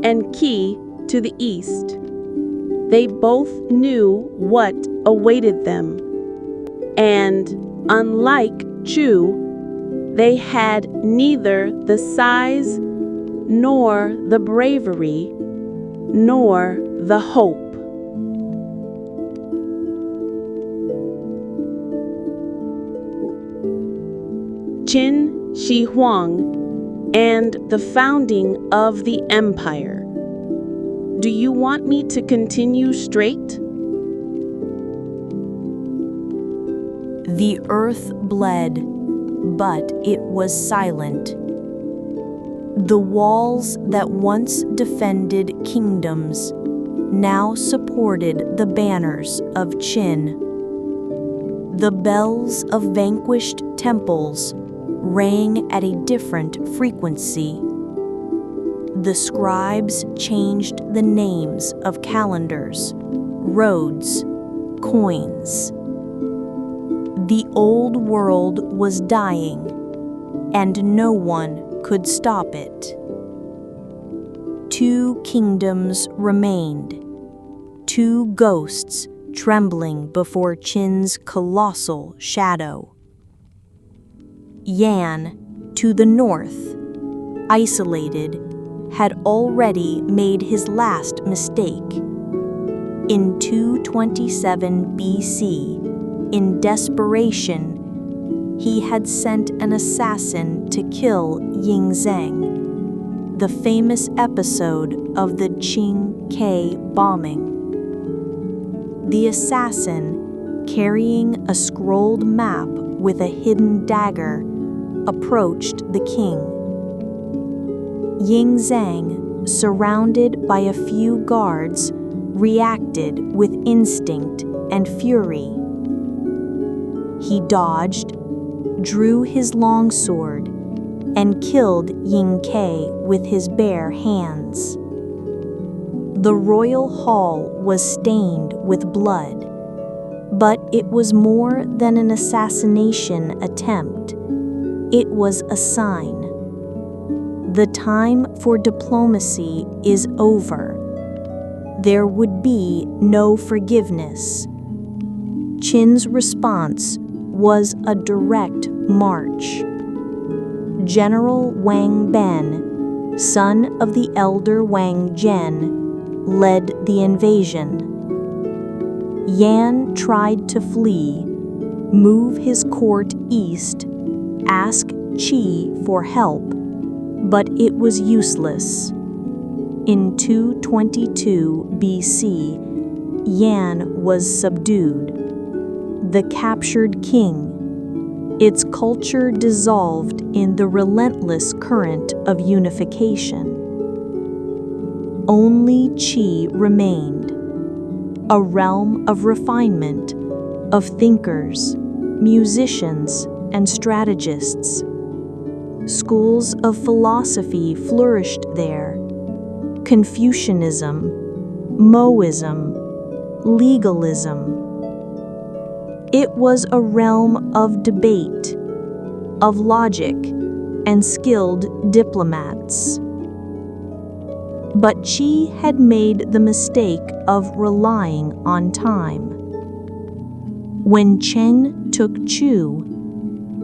Speaker 2: and Qi to the east. They both knew what awaited them, and unlike Chu, they had neither the size, nor the bravery, nor the hope. Qin Shi Huang and the founding of the empire. Do you want me to continue straight?
Speaker 1: The earth bled, but it was silent. The walls that once defended kingdoms now supported the banners of Qin. The bells of vanquished temples rang at a different frequency. The scribes changed the names of calendars, roads, coins. The old world was dying, and no one could stop it. 2 kingdoms remained, 2 ghosts trembling before Qin's colossal shadow. Yan, to the north, isolated, had already made his last mistake. In 227 BC, in desperation, he had sent an assassin to kill Yingzheng, the famous episode of the Qing-Kai bombing. The assassin, carrying a scrolled map with a hidden dagger, approached the king. Yingzheng, surrounded by a few guards, reacted with instinct and fury. He dodged, drew his longsword, and killed Ying Kai with his bare hands. The royal hall was stained with blood, but it was more than an assassination attempt. It was a sign. The time for diplomacy is over. There would be no forgiveness. Qin's response was a direct march. General Wang Ben, son of the elder Wang Zhen, led the invasion. Yan tried to flee, move his court east, ask Qi for help, but it was useless. In 222 BC, Yan was subdued. The captured king, its culture dissolved in the relentless current of unification. Only Qi remained, a realm of refinement, of thinkers, musicians, and strategists. Schools of philosophy flourished there: Confucianism, Moism, legalism. It was a realm of debate, of logic, and skilled diplomats. But Qi had made the mistake of relying on time. When Cheng took Chu,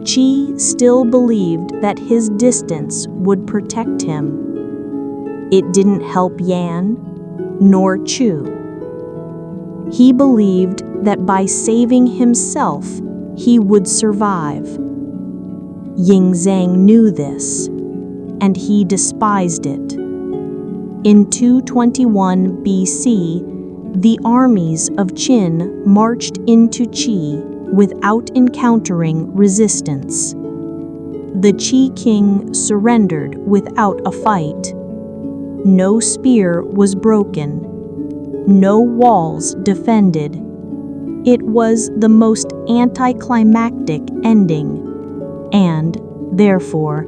Speaker 1: Qi still believed that his distance would protect him. It didn't help Yan, nor Chu. He believed that by saving himself, he would survive. Yingzheng knew this, and he despised it. In 221 BC, the armies of Qin marched into Qi without encountering resistance. The Qi king surrendered without a fight. No spear was broken. No walls defended. It was the most anticlimactic ending, and, therefore,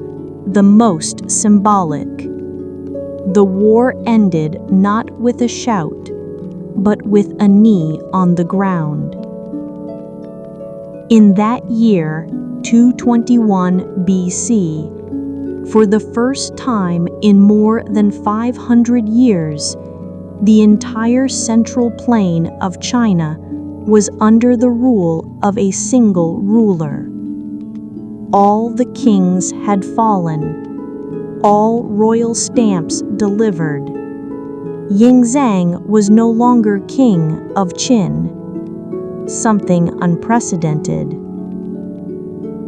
Speaker 1: the most symbolic. The war ended not with a shout, but with a knee on the ground. In that year, 221 BC, for the first time in more than 500 years, the entire central plain of China was under the rule of a single ruler. All the kings had fallen. All royal stamps delivered. Yingzheng was no longer king of Qin, something unprecedented.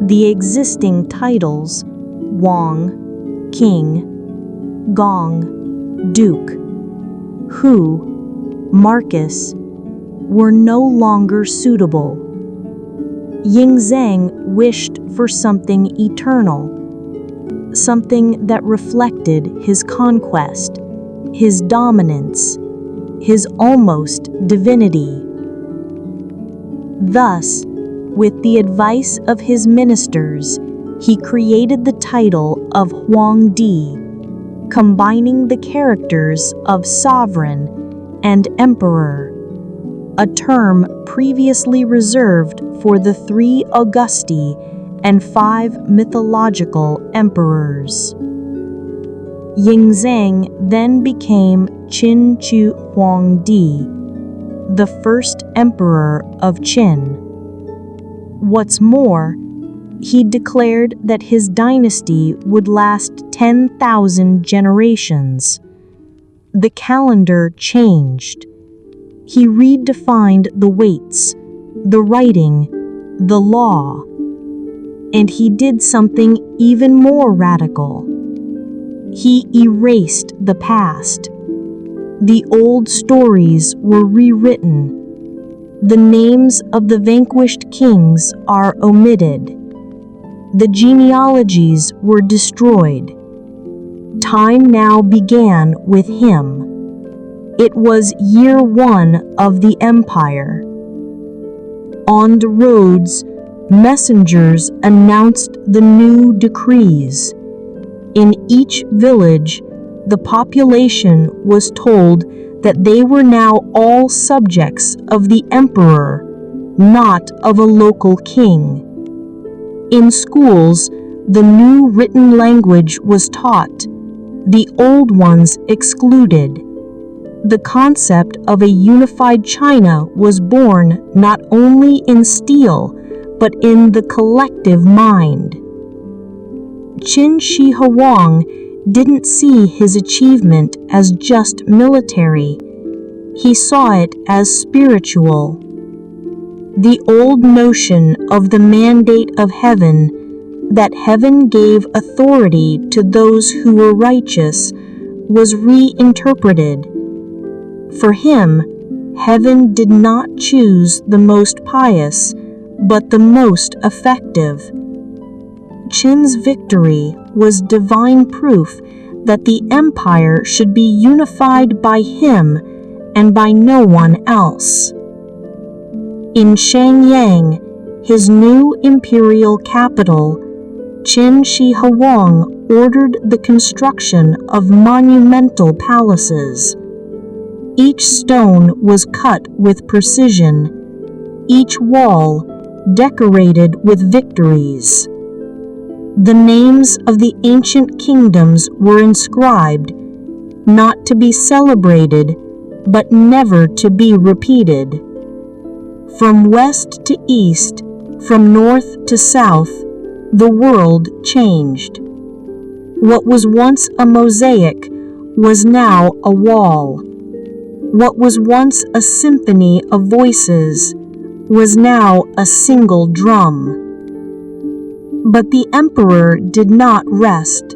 Speaker 1: The existing titles, Wang, king, Gong, duke, who, Marcus, were no longer suitable. Yingzheng wished for something eternal, something that reflected his conquest, his dominance, his almost divinity. Thus, with the advice of his ministers, he created the title of Huangdi, combining the characters of sovereign and emperor, a term previously reserved for the 3 Augusti and 5 mythological emperors. Yingzheng then became Qin Shi Huangdi, the first emperor of Qin. What's more, he declared that his dynasty would last 10,000 generations. The calendar changed. He redefined the weights, the writing, the law. And he did something even more radical. He erased the past. The old stories were rewritten. The names of the vanquished kings are omitted. The genealogies were destroyed. Time now began with him. It was year 1 of the empire. On the roads, messengers announced the new decrees. In each village, the population was told that they were now all subjects of the emperor, not of a local king. In schools, the new written language was taught, the old ones excluded. The concept of a unified China was born not only in steel, but in the collective mind. Qin Shi Huang didn't see his achievement as just military. He saw it as spiritual. The old notion of the mandate of heaven, that heaven gave authority to those who were righteous, was reinterpreted. For him, heaven did not choose the most pious, but the most effective. Qin's victory was divine proof that the empire should be unified by him and by no one else. In Shenyang, his new imperial capital, Qin Shi Huang ordered the construction of monumental palaces. Each stone was cut with precision, each wall decorated with victories. The names of the ancient kingdoms were inscribed, not to be celebrated, but never to be repeated. From west to east, from north to south, the world changed. What was once a mosaic was now a wall. What was once a symphony of voices was now a single drum. But the emperor did not rest.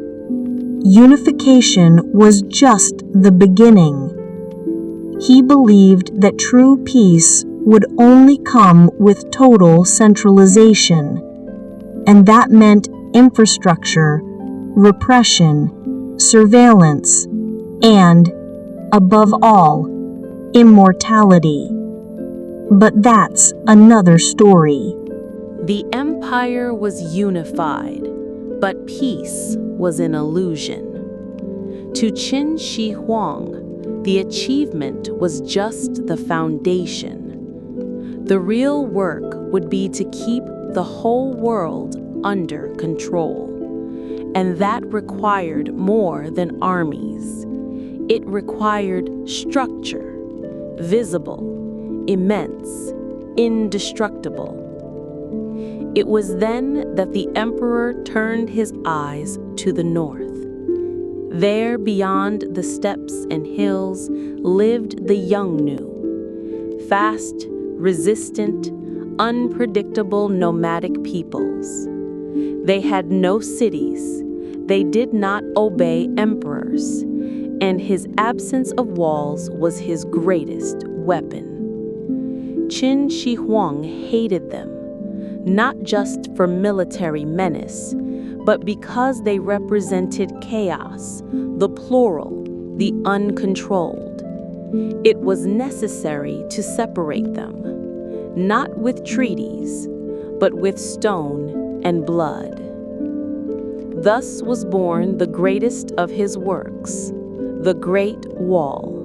Speaker 1: Unification was just the beginning. He believed that true peace would only come with total centralization, and that meant infrastructure, repression, surveillance, and, above all, immortality. But that's another story.
Speaker 2: The empire was unified, but peace was an illusion. To Qin Shi Huang, the achievement was just the foundation. The real work would be to keep the whole world under control. And that required more than armies. It required structure, visible, immense, indestructible. It was then that the emperor turned his eyes to the north. There, beyond the steppes and hills, lived the Yongnu, fast, resistant, unpredictable nomadic peoples. They had no cities. They did not obey emperors, and his absence of walls was his greatest weapon. Qin Shi Huang hated them, not just for military menace, but because they represented chaos, the plural, the uncontrolled. It was necessary to separate them, not with treaties, but with stone and blood. Thus was born the greatest of his works, the Great Wall.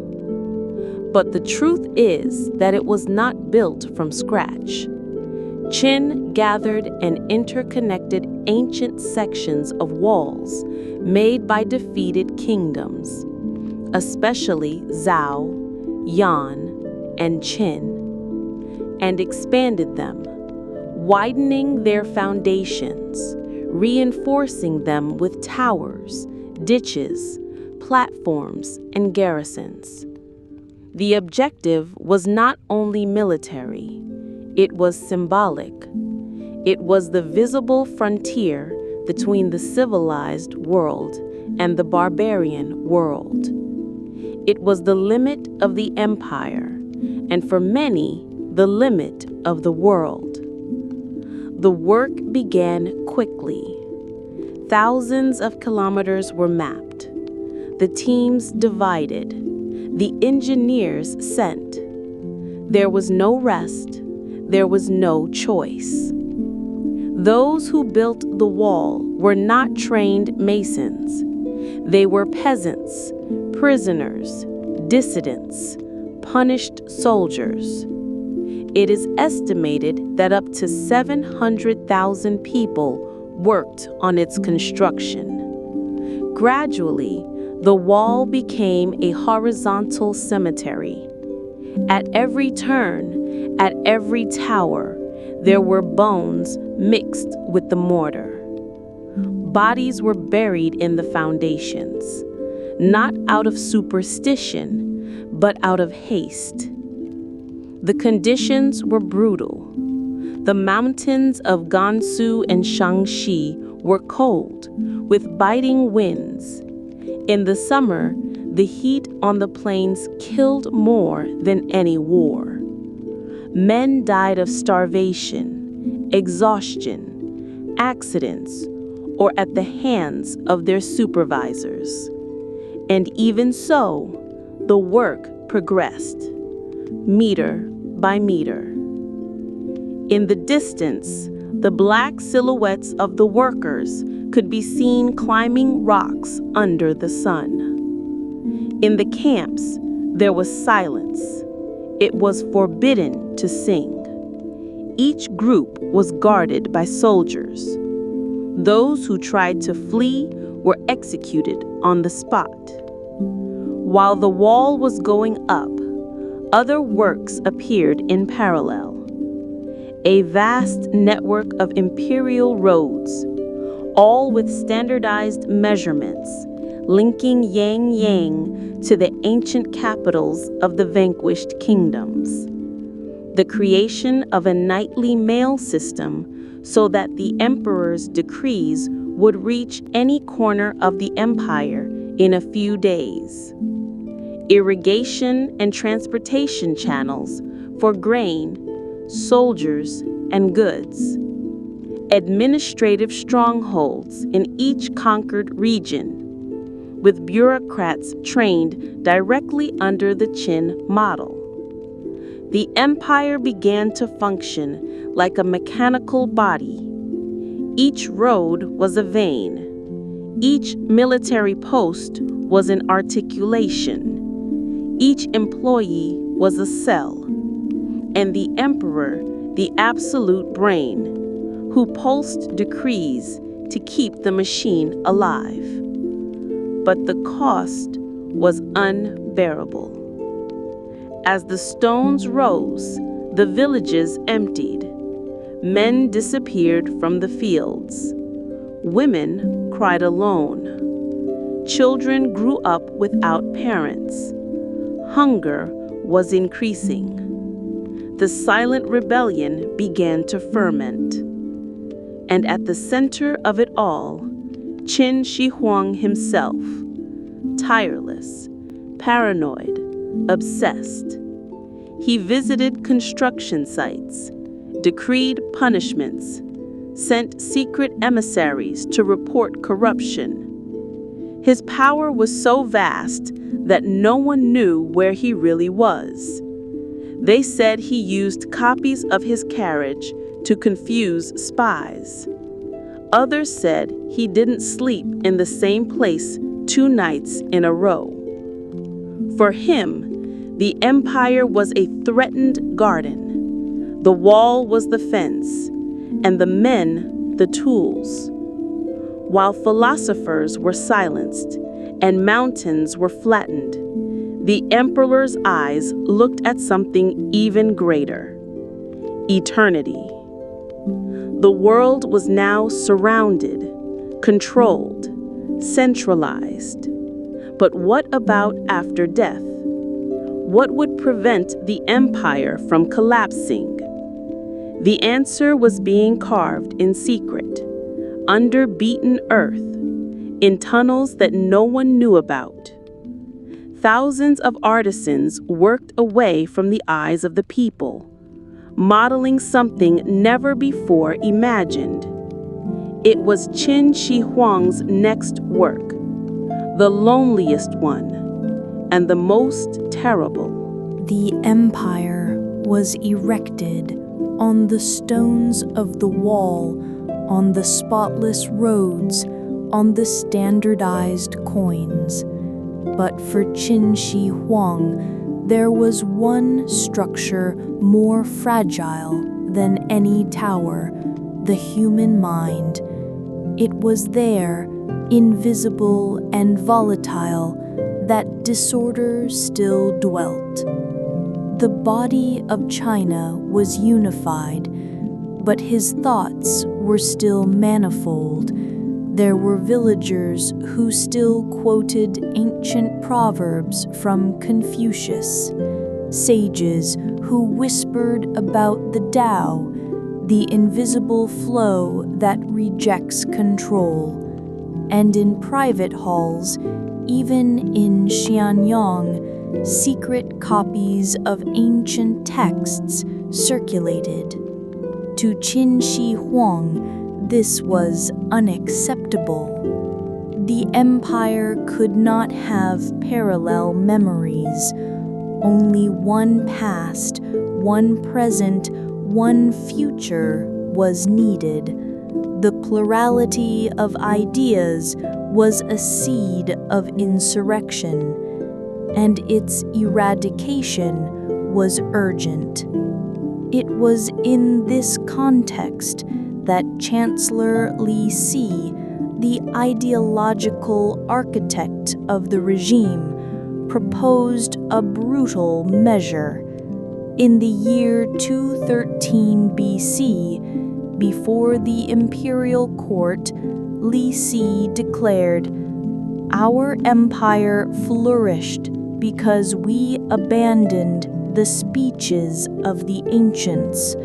Speaker 2: But the truth is that it was not built from scratch. Qin gathered and interconnected ancient sections of walls made by defeated kingdoms, especially Zhao, Yan, and Qin, and expanded them, widening their foundations, reinforcing them with towers, ditches, platforms, and garrisons. The objective was not only military, it was symbolic. It was the visible frontier between the civilized world and the barbarian world. It was the limit of the empire, and for many, the limit of the world. The work began quickly. Thousands of kilometers were mapped. The teams divided. The engineers sent. There was no rest. There was no choice. Those who built the wall were not trained masons. They were peasants, prisoners, dissidents, punished soldiers. It is estimated that up to 700,000 people worked on its construction. Gradually, the wall became a horizontal cemetery. At every turn, at every tower, there were bones mixed with the mortar. Bodies were buried in the foundations, not out of superstition, but out of haste. The conditions were brutal. The mountains of Gansu and Shaanxi were cold, with biting winds. In the summer, the heat on the plains killed more than any war. Men died of starvation, exhaustion, accidents, or at the hands of their supervisors. And even so, the work progressed, meter by meter. In the distance, the black silhouettes of the workers could be seen climbing rocks under the sun. In the camps, there was silence. It was forbidden to sing. Each group was guarded by soldiers. Those who tried to flee were executed on the spot. While the wall was going up, other works appeared in parallel. A vast network of imperial roads, all with standardized measurements, linking Yangyang to the ancient capitals of the vanquished kingdoms. The creation of a nightly mail system so that the emperor's decrees would reach any corner of the empire in a few days. Irrigation and transportation channels for grain, soldiers, and goods. Administrative strongholds in each conquered region, with bureaucrats trained directly under the Qin model. The empire began to function like a mechanical body. Each road was a vein. Each military post was an articulation. Each employee was a cell. And the emperor, the absolute brain, who pulsed decrees to keep the machine alive. But the cost was unbearable. As the stones rose, the villages emptied. Men disappeared from the fields. Women cried alone. Children grew up without parents. Hunger was increasing. The silent rebellion began to ferment. And at the center of it all, Qin Shi Huang himself, tireless, paranoid, obsessed. He visited construction sites, decreed punishments, sent secret emissaries to report corruption. His power was so vast that no one knew where he really was. They said he used copies of his carriage to confuse spies. Others said he didn't sleep in the same place 2 nights in a row. For him, the empire was a threatened garden. The wall was the fence, and the men the tools. While philosophers were silenced and mountains were flattened, the emperor's eyes looked at something even greater: eternity. The world was now surrounded, controlled, centralized. But what about after death? What would prevent the empire from collapsing? The answer was being carved in secret, under beaten earth, in tunnels that no one knew about. Thousands of artisans worked away from the eyes of the people, modeling something never before imagined. It was Qin Shi Huang's next work, the loneliest one, and the most terrible.
Speaker 1: The empire was erected on the stones of the wall, on the spotless roads, on the standardized coins. But for Qin Shi Huang, there was one structure more fragile than any tower: the human mind. It was there, invisible and volatile, that disorder still dwelt. The body of China was unified, but his thoughts were still manifold. There were villagers who still quoted ancient proverbs from Confucius, sages who whispered about the Tao, the invisible flow that rejects control. And in private halls, even in Xianyang, secret copies of ancient texts circulated. To Qin Shi Huang, this was unacceptable. The empire could not have parallel memories. Only one past, one present, one future was needed. The plurality of ideas was a seed of insurrection, and its eradication was urgent. It was in this context that Chancellor Li Si, the ideological architect of the regime, proposed a brutal measure. In the year 213 BC, before the imperial court, Li Si declared, "Our empire flourished because we abandoned the speeches of the ancients.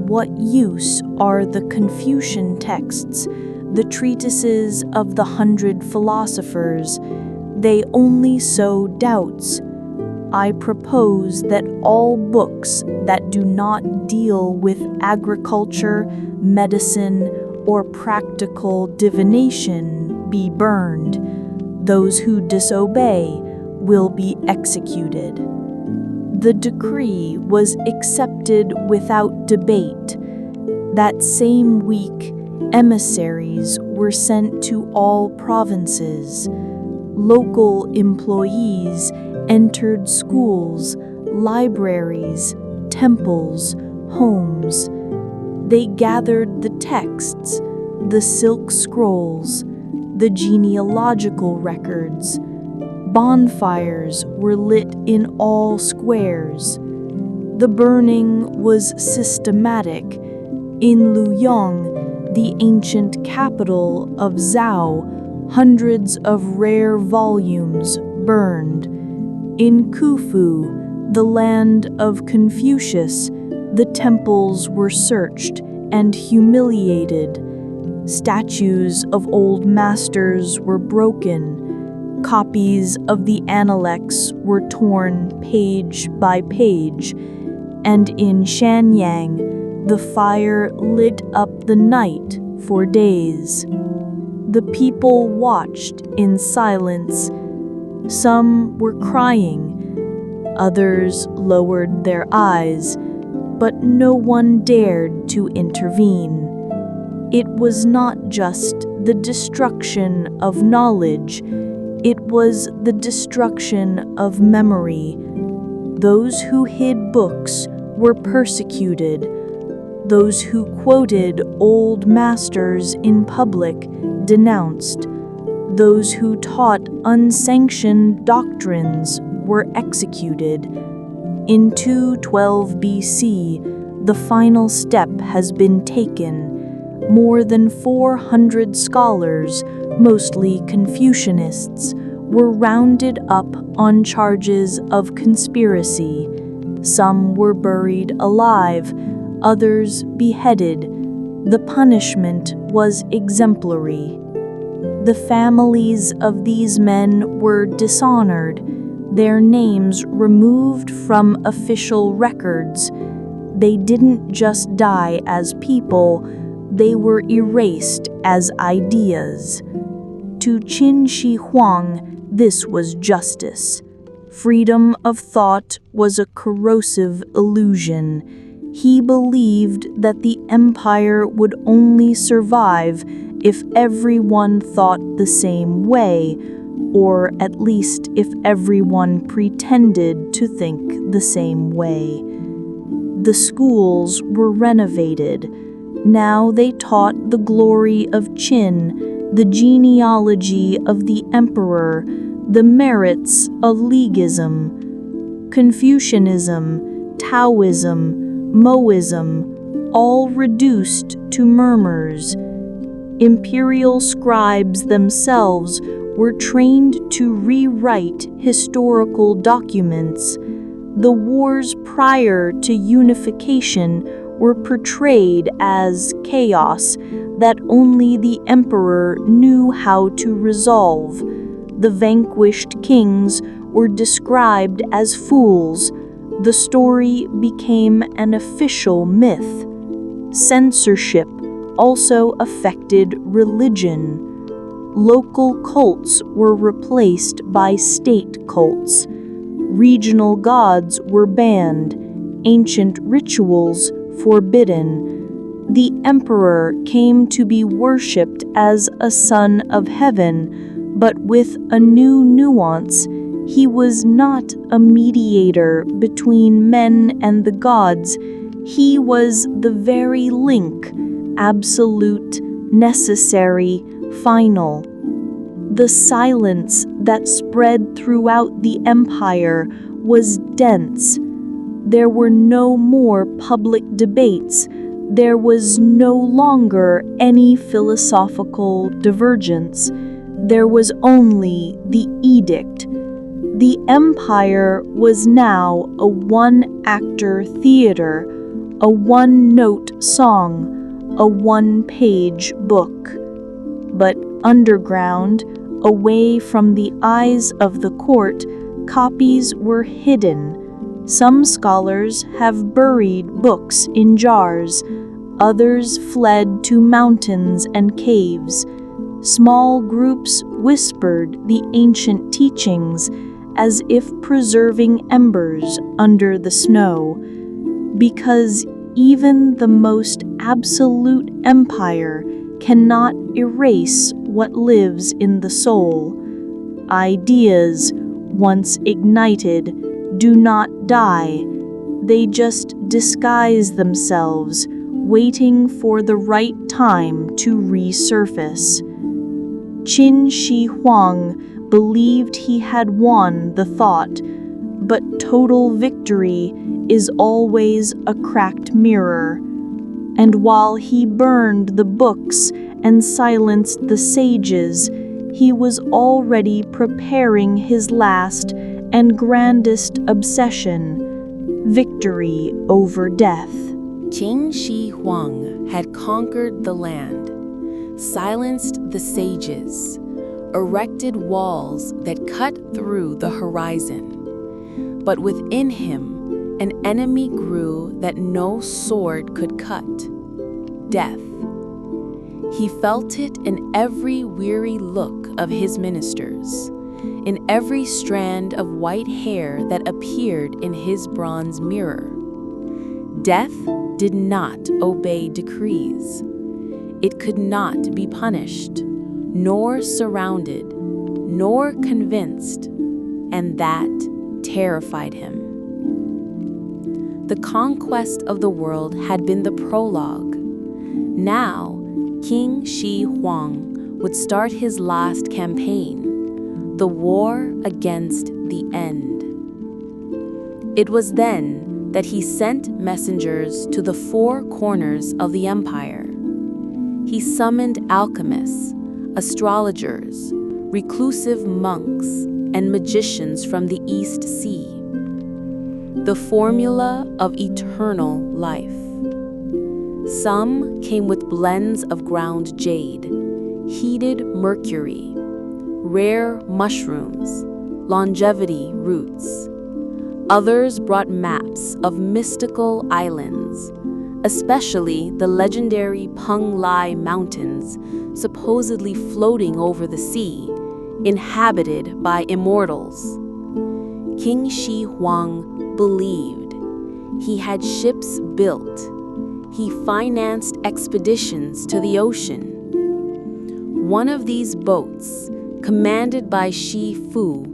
Speaker 1: What use are the Confucian texts, the treatises of the 100 philosophers? They only sow doubts. I propose that all books that do not deal with agriculture, medicine, or practical divination be burned. Those who disobey will be executed." The decree was accepted without debate. That same week, emissaries were sent to all provinces. Local employees entered schools, libraries, temples, homes. They gathered the texts, the silk scrolls, the genealogical records. Bonfires were lit in all squares. The burning was systematic. In Luoyang, the ancient capital of Zhao, hundreds of rare volumes burned. In Khufu, the land of Confucius, the temples were searched and humiliated. Statues of old masters were broken. Copies of the Analects were torn page by page, and in Shanyang, the fire lit up the night for days. The people watched in silence. Some were crying, others lowered their eyes, but no one dared to intervene. It was not just the destruction of knowledge, it was the destruction of memory. Those who hid books were persecuted. Those who quoted old masters in public denounced. Those who taught unsanctioned doctrines were executed. In 212 BC, the final step has been taken. More than 400 scholars, mostly Confucianists, were rounded up on charges of conspiracy. Some were buried alive, others beheaded. The punishment was exemplary. The families of these men were dishonored, their names removed from official records. They didn't just die as people, they were erased as ideas. To Qin Shi Huang, this was justice. Freedom of thought was a corrosive illusion. He believed that the empire would only survive if everyone thought the same way, or at least if everyone pretended to think the same way. The schools were renovated. Now they taught the glory of Qin, the genealogy of the emperor, the merits of Leaguism. Confucianism, Taoism, Moism, all reduced to murmurs. Imperial scribes themselves were trained to rewrite historical documents. The wars prior to unification were portrayed as chaos that only the emperor knew how to resolve. The vanquished kings were described as fools. The story became an official myth. Censorship also affected religion. Local cults were replaced by state cults. Regional gods were banned, ancient rituals forbidden. The emperor came to be worshipped as a son of heaven, but with a new nuance. He was not a mediator between men and the gods. He was the very link, absolute, necessary, final. The silence that spread throughout the empire was dense. There were no more public debates. There was no longer any philosophical divergence. There was only the edict. The empire was now a one-actor theater, a one-note song, a one-page book. But underground, away from the eyes of the court, copies were hidden. Some scholars have buried books in jars. Others fled to mountains and caves. Small groups whispered the ancient teachings as if preserving embers under the snow. Because even the most absolute empire cannot erase what lives in the soul. Ideas, once ignited, do not die. They just disguise themselves, waiting for the right time to resurface. Qin Shi Huang believed he had won the thought, but total victory is always a cracked mirror. And while he burned the books and silenced the sages, he was already preparing his last and grandest obsession, victory over death.
Speaker 2: Qin Shi Huang had conquered the land, silenced the sages, erected walls that cut through the horizon. But within him, an enemy grew that no sword could cut: death. He felt it in every weary look of his ministers, in every strand of white hair that appeared in his bronze mirror. Death did not obey decrees. It could not be punished, nor surrounded, nor convinced, and that terrified him. The conquest of the world had been the prologue. Now, King Shi Huang would start his last campaign, the war against the end. It was then that he sent messengers to the four corners of the empire. He summoned alchemists, astrologers, reclusive monks, and magicians from the East Sea. The formula of eternal life. Some came with blends of ground jade, heated mercury, rare mushrooms, longevity roots. Others brought maps of mystical islands, especially the legendary Peng Lai Mountains, supposedly floating over the sea, inhabited by immortals. King Shi Huang believed. He had ships built. He financed expeditions to the ocean. One of these boats, commanded by Shi Fu,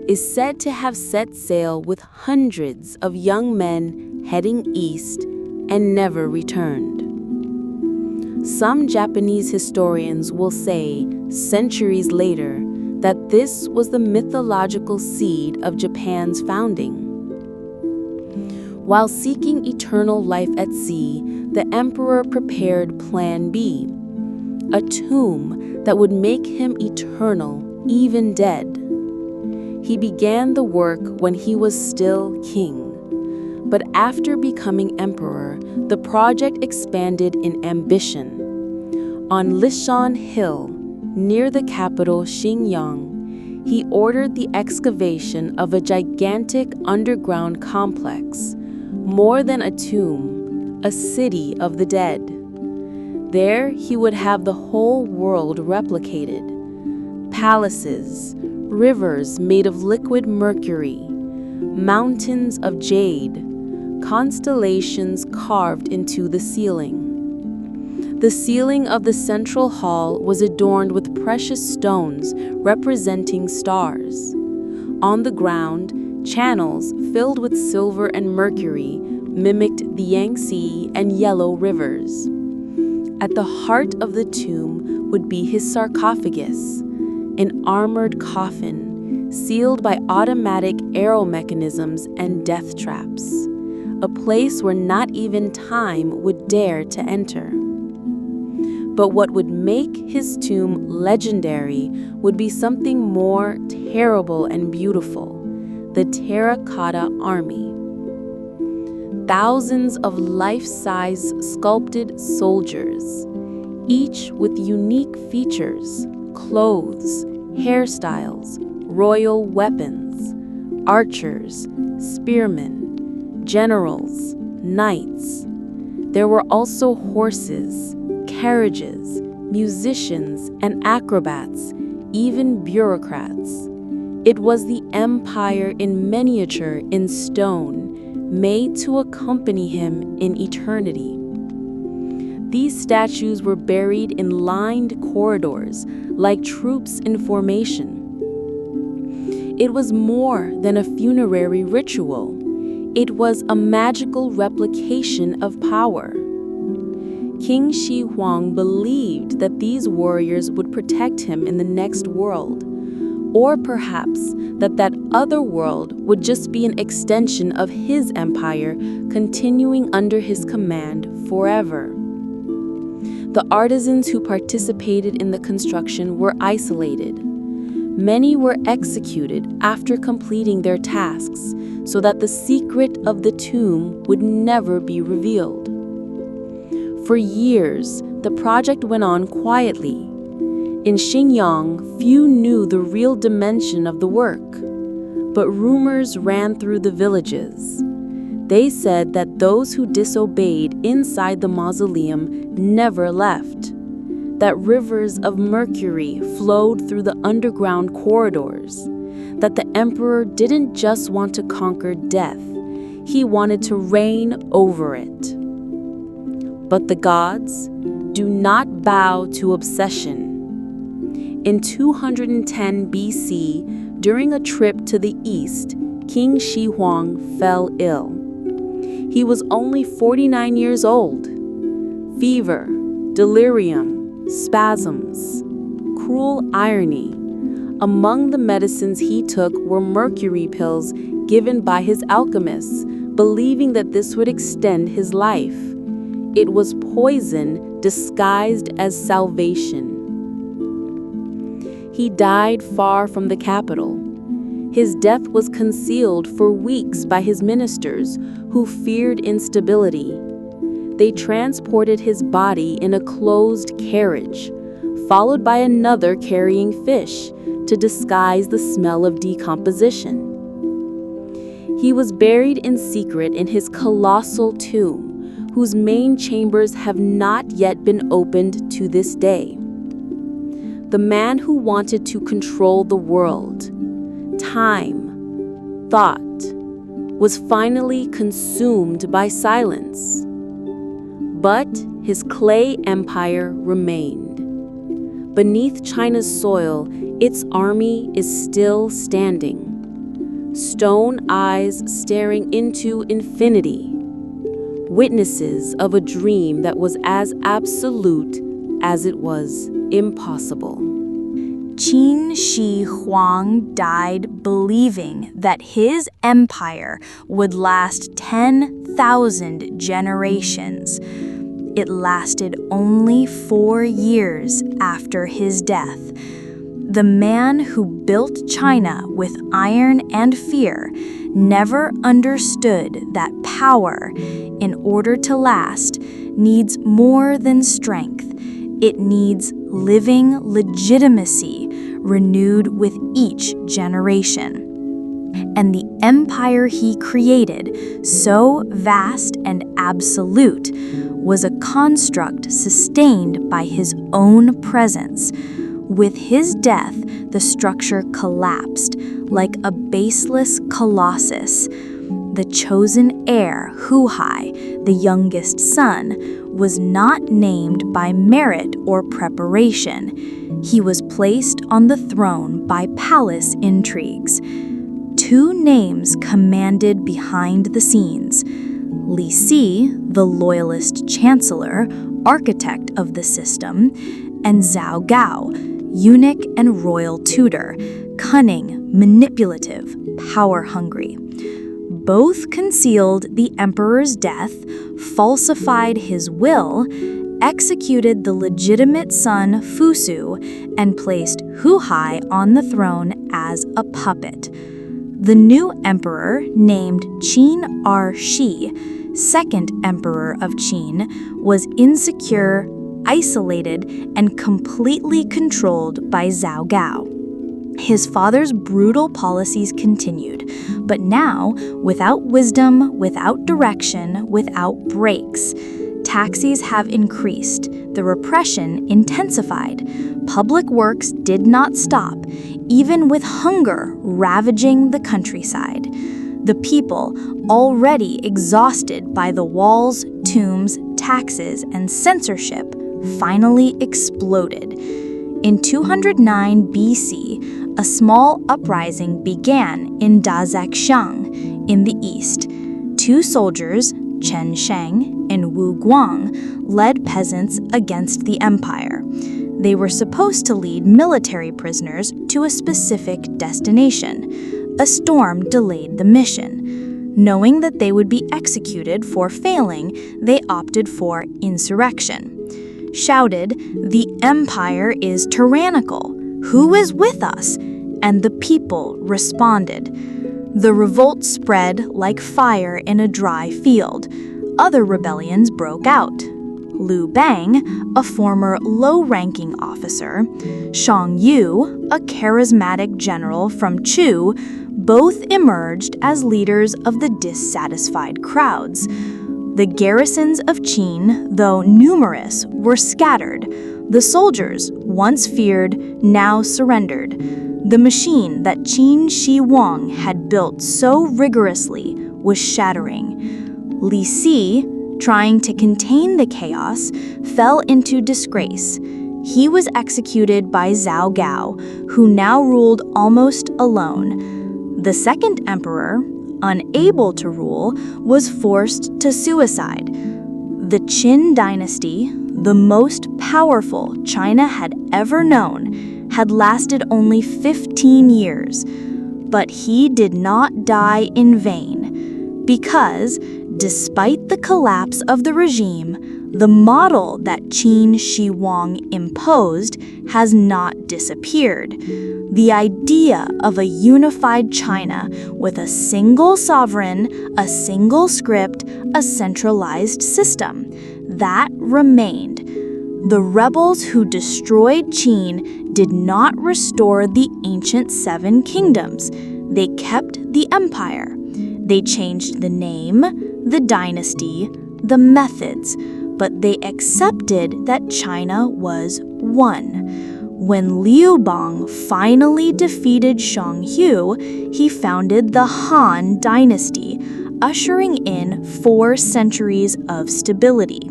Speaker 2: is said to have set sail with hundreds of young men heading east and never returned. Some Japanese historians will say, centuries later, that this was the mythological seed of Japan's founding. While seeking eternal life at sea, the emperor prepared Plan B, a tomb that would make him eternal, even dead. He began the work when he was still king. But after becoming emperor, the project expanded in ambition. On Lishan Hill, near the capital Xingyang, he ordered the excavation of a gigantic underground complex, more than a tomb, a city of the dead. There he would have the whole world replicated. Palaces, rivers made of liquid mercury, mountains of jade, constellations carved into the ceiling. The ceiling of the central hall was adorned with precious stones representing stars. On the ground, channels filled with silver and mercury mimicked the Yangtze and Yellow rivers. At the heart of the tomb would be his sarcophagus, an armored coffin sealed by automatic arrow mechanisms and death traps, a place where not even time would dare to enter. But what would make his tomb legendary would be something more terrible and beautiful: the Terracotta Army. Thousands of life-size sculpted soldiers, each with unique features, clothes, hairstyles, royal weapons, archers, spearmen, generals, knights. There were also horses, carriages, musicians, and acrobats, even bureaucrats. It was the empire in miniature in stone, made to accompany him in eternity. These statues were buried in lined corridors, like troops in formation. It was more than a funerary ritual. It was a magical replication of power. King Shi Huang believed that these warriors would protect him in the next world, or perhaps that other world would just be an extension of his empire, continuing under his command forever. The artisans who participated in the construction were isolated. Many were executed after completing their tasks, so that the secret of the tomb would never be revealed. For years, the project went on quietly. In Xinjiang, few knew the real dimension of the work, but rumors ran through the villages. They said that those who disobeyed inside the mausoleum never left, that rivers of mercury flowed through the underground corridors, that the emperor didn't just want to conquer death, he wanted to reign over it. But the gods do not bow to obsession. In 210 BC, during a trip to the east, King Shi Huang fell ill. He was only 49 years old. Fever, delirium, spasms, cruel irony. Among the medicines he took were mercury pills given by his alchemists, believing that this would extend his life. It was poison disguised as salvation. He died far from the capital. His death was concealed for weeks by his ministers, who feared instability. They transported his body in a closed carriage, followed by another carrying fish, to disguise the smell of decomposition. He was buried in secret in his colossal tomb, whose main chambers have not yet been opened to this day. The man who wanted to control the world, time, thought, was finally consumed by silence. But his clay empire remained. Beneath China's soil, its army is still standing. Stone eyes staring into infinity. Witnesses of a dream that was as absolute as it was impossible.
Speaker 1: Qin Shi Huang died believing that his empire would last 10,000 generations. It lasted only 4 years after his death. The man who built China with iron and fear never understood that power, in order to last, needs more than strength. It needs living legitimacy renewed with each generation. And the empire he created, so vast and absolute, was a construct sustained by his own presence. With his death, the structure collapsed like a baseless colossus. The chosen heir, Hu Hai, the youngest son, was not named by merit or preparation. He was placed on the throne by palace intrigues. 2 names commanded behind the scenes: Li Si, the loyalist chancellor, architect of the system, and Zhao Gao, eunuch and royal tutor, cunning, manipulative, power-hungry. Both concealed the emperor's death, falsified his will, executed the legitimate son Fusu, and placed Hu Hai on the throne as a puppet. The new emperor, named Qin Shi, second emperor of Qin, was insecure, isolated, and completely controlled by Zhao Gao. His father's brutal policies continued, but now without wisdom, without direction, without breaks. Taxes have increased, the repression intensified, public works did not stop, even with hunger ravaging the countryside. The people, already exhausted by the walls, tombs, taxes, and censorship, finally exploded. In 209 BC, a small uprising began in Daxiang in the east. 2 soldiers, Chen Sheng and Wu Guang, led peasants against the empire. They were supposed to lead military prisoners to a specific destination. A storm delayed the mission. Knowing that they would be executed for failing, they opted for insurrection. Shouted, "The empire is tyrannical. Who is with us?" And the people responded. The revolt spread like fire in a dry field. Other rebellions broke out. Liu Bang, a former low-ranking officer, Xiang Yu, a charismatic general from Chu, both emerged as leaders of the dissatisfied crowds. The garrisons of Qin, though numerous, were scattered. The soldiers, once feared, now surrendered. The machine that Qin Shi Huang had built so rigorously was shattering. Li Si, trying to contain the chaos, fell into disgrace. He was executed by Zhao Gao, who now ruled almost alone. The second emperor, unable to rule, was forced to suicide. The Qin dynasty, the most powerful China had ever known, had lasted only 15 years. But he did not die in vain, because, despite the collapse of the regime, the model that Qin Shi Huang imposed has not disappeared. The idea of a unified China with a single sovereign, a single script, a centralized system, that remained. The rebels who destroyed Qin did not restore the ancient seven kingdoms. They kept the empire. They changed the name, the dynasty, the methods, but they accepted that China was one. When Liu Bang finally defeated Xiang Hu, he founded the Han dynasty, ushering in 4 centuries of stability.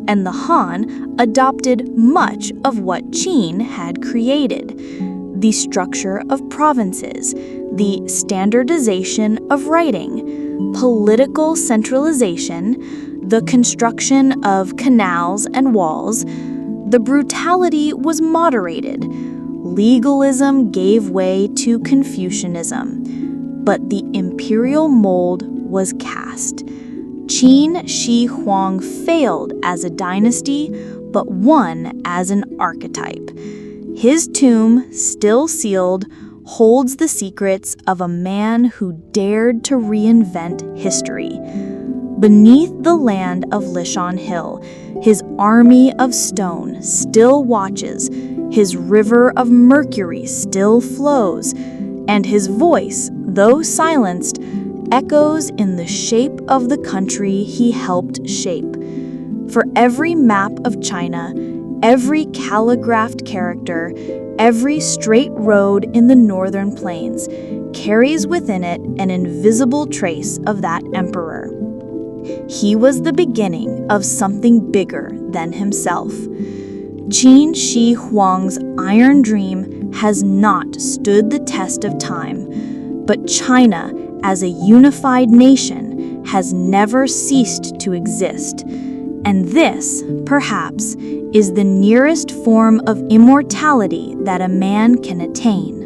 Speaker 1: And the Han adopted much of what Qin had created: the structure of provinces, the standardization of writing, political centralization, the construction of canals and walls. The brutality was moderated. Legalism gave way to Confucianism. But the imperial mold was cast. Qin Shi Huang failed as a dynasty, but won as an archetype. His tomb, still sealed, holds the secrets of a man who dared to reinvent history. Beneath the land of Lishan Hill, his army of stone still watches, his river of mercury still flows, and his voice, though silenced, echoes in the shape of the country he helped shape. For every map of China, every calligraphed character, every straight road in the northern plains carries within it an invisible trace of that emperor. He was the beginning of something bigger than himself. Qin Shi Huang's iron dream has not stood the test of time, but China, as a unified nation, has never ceased to exist. And this, perhaps, is the nearest form of immortality that a man can attain.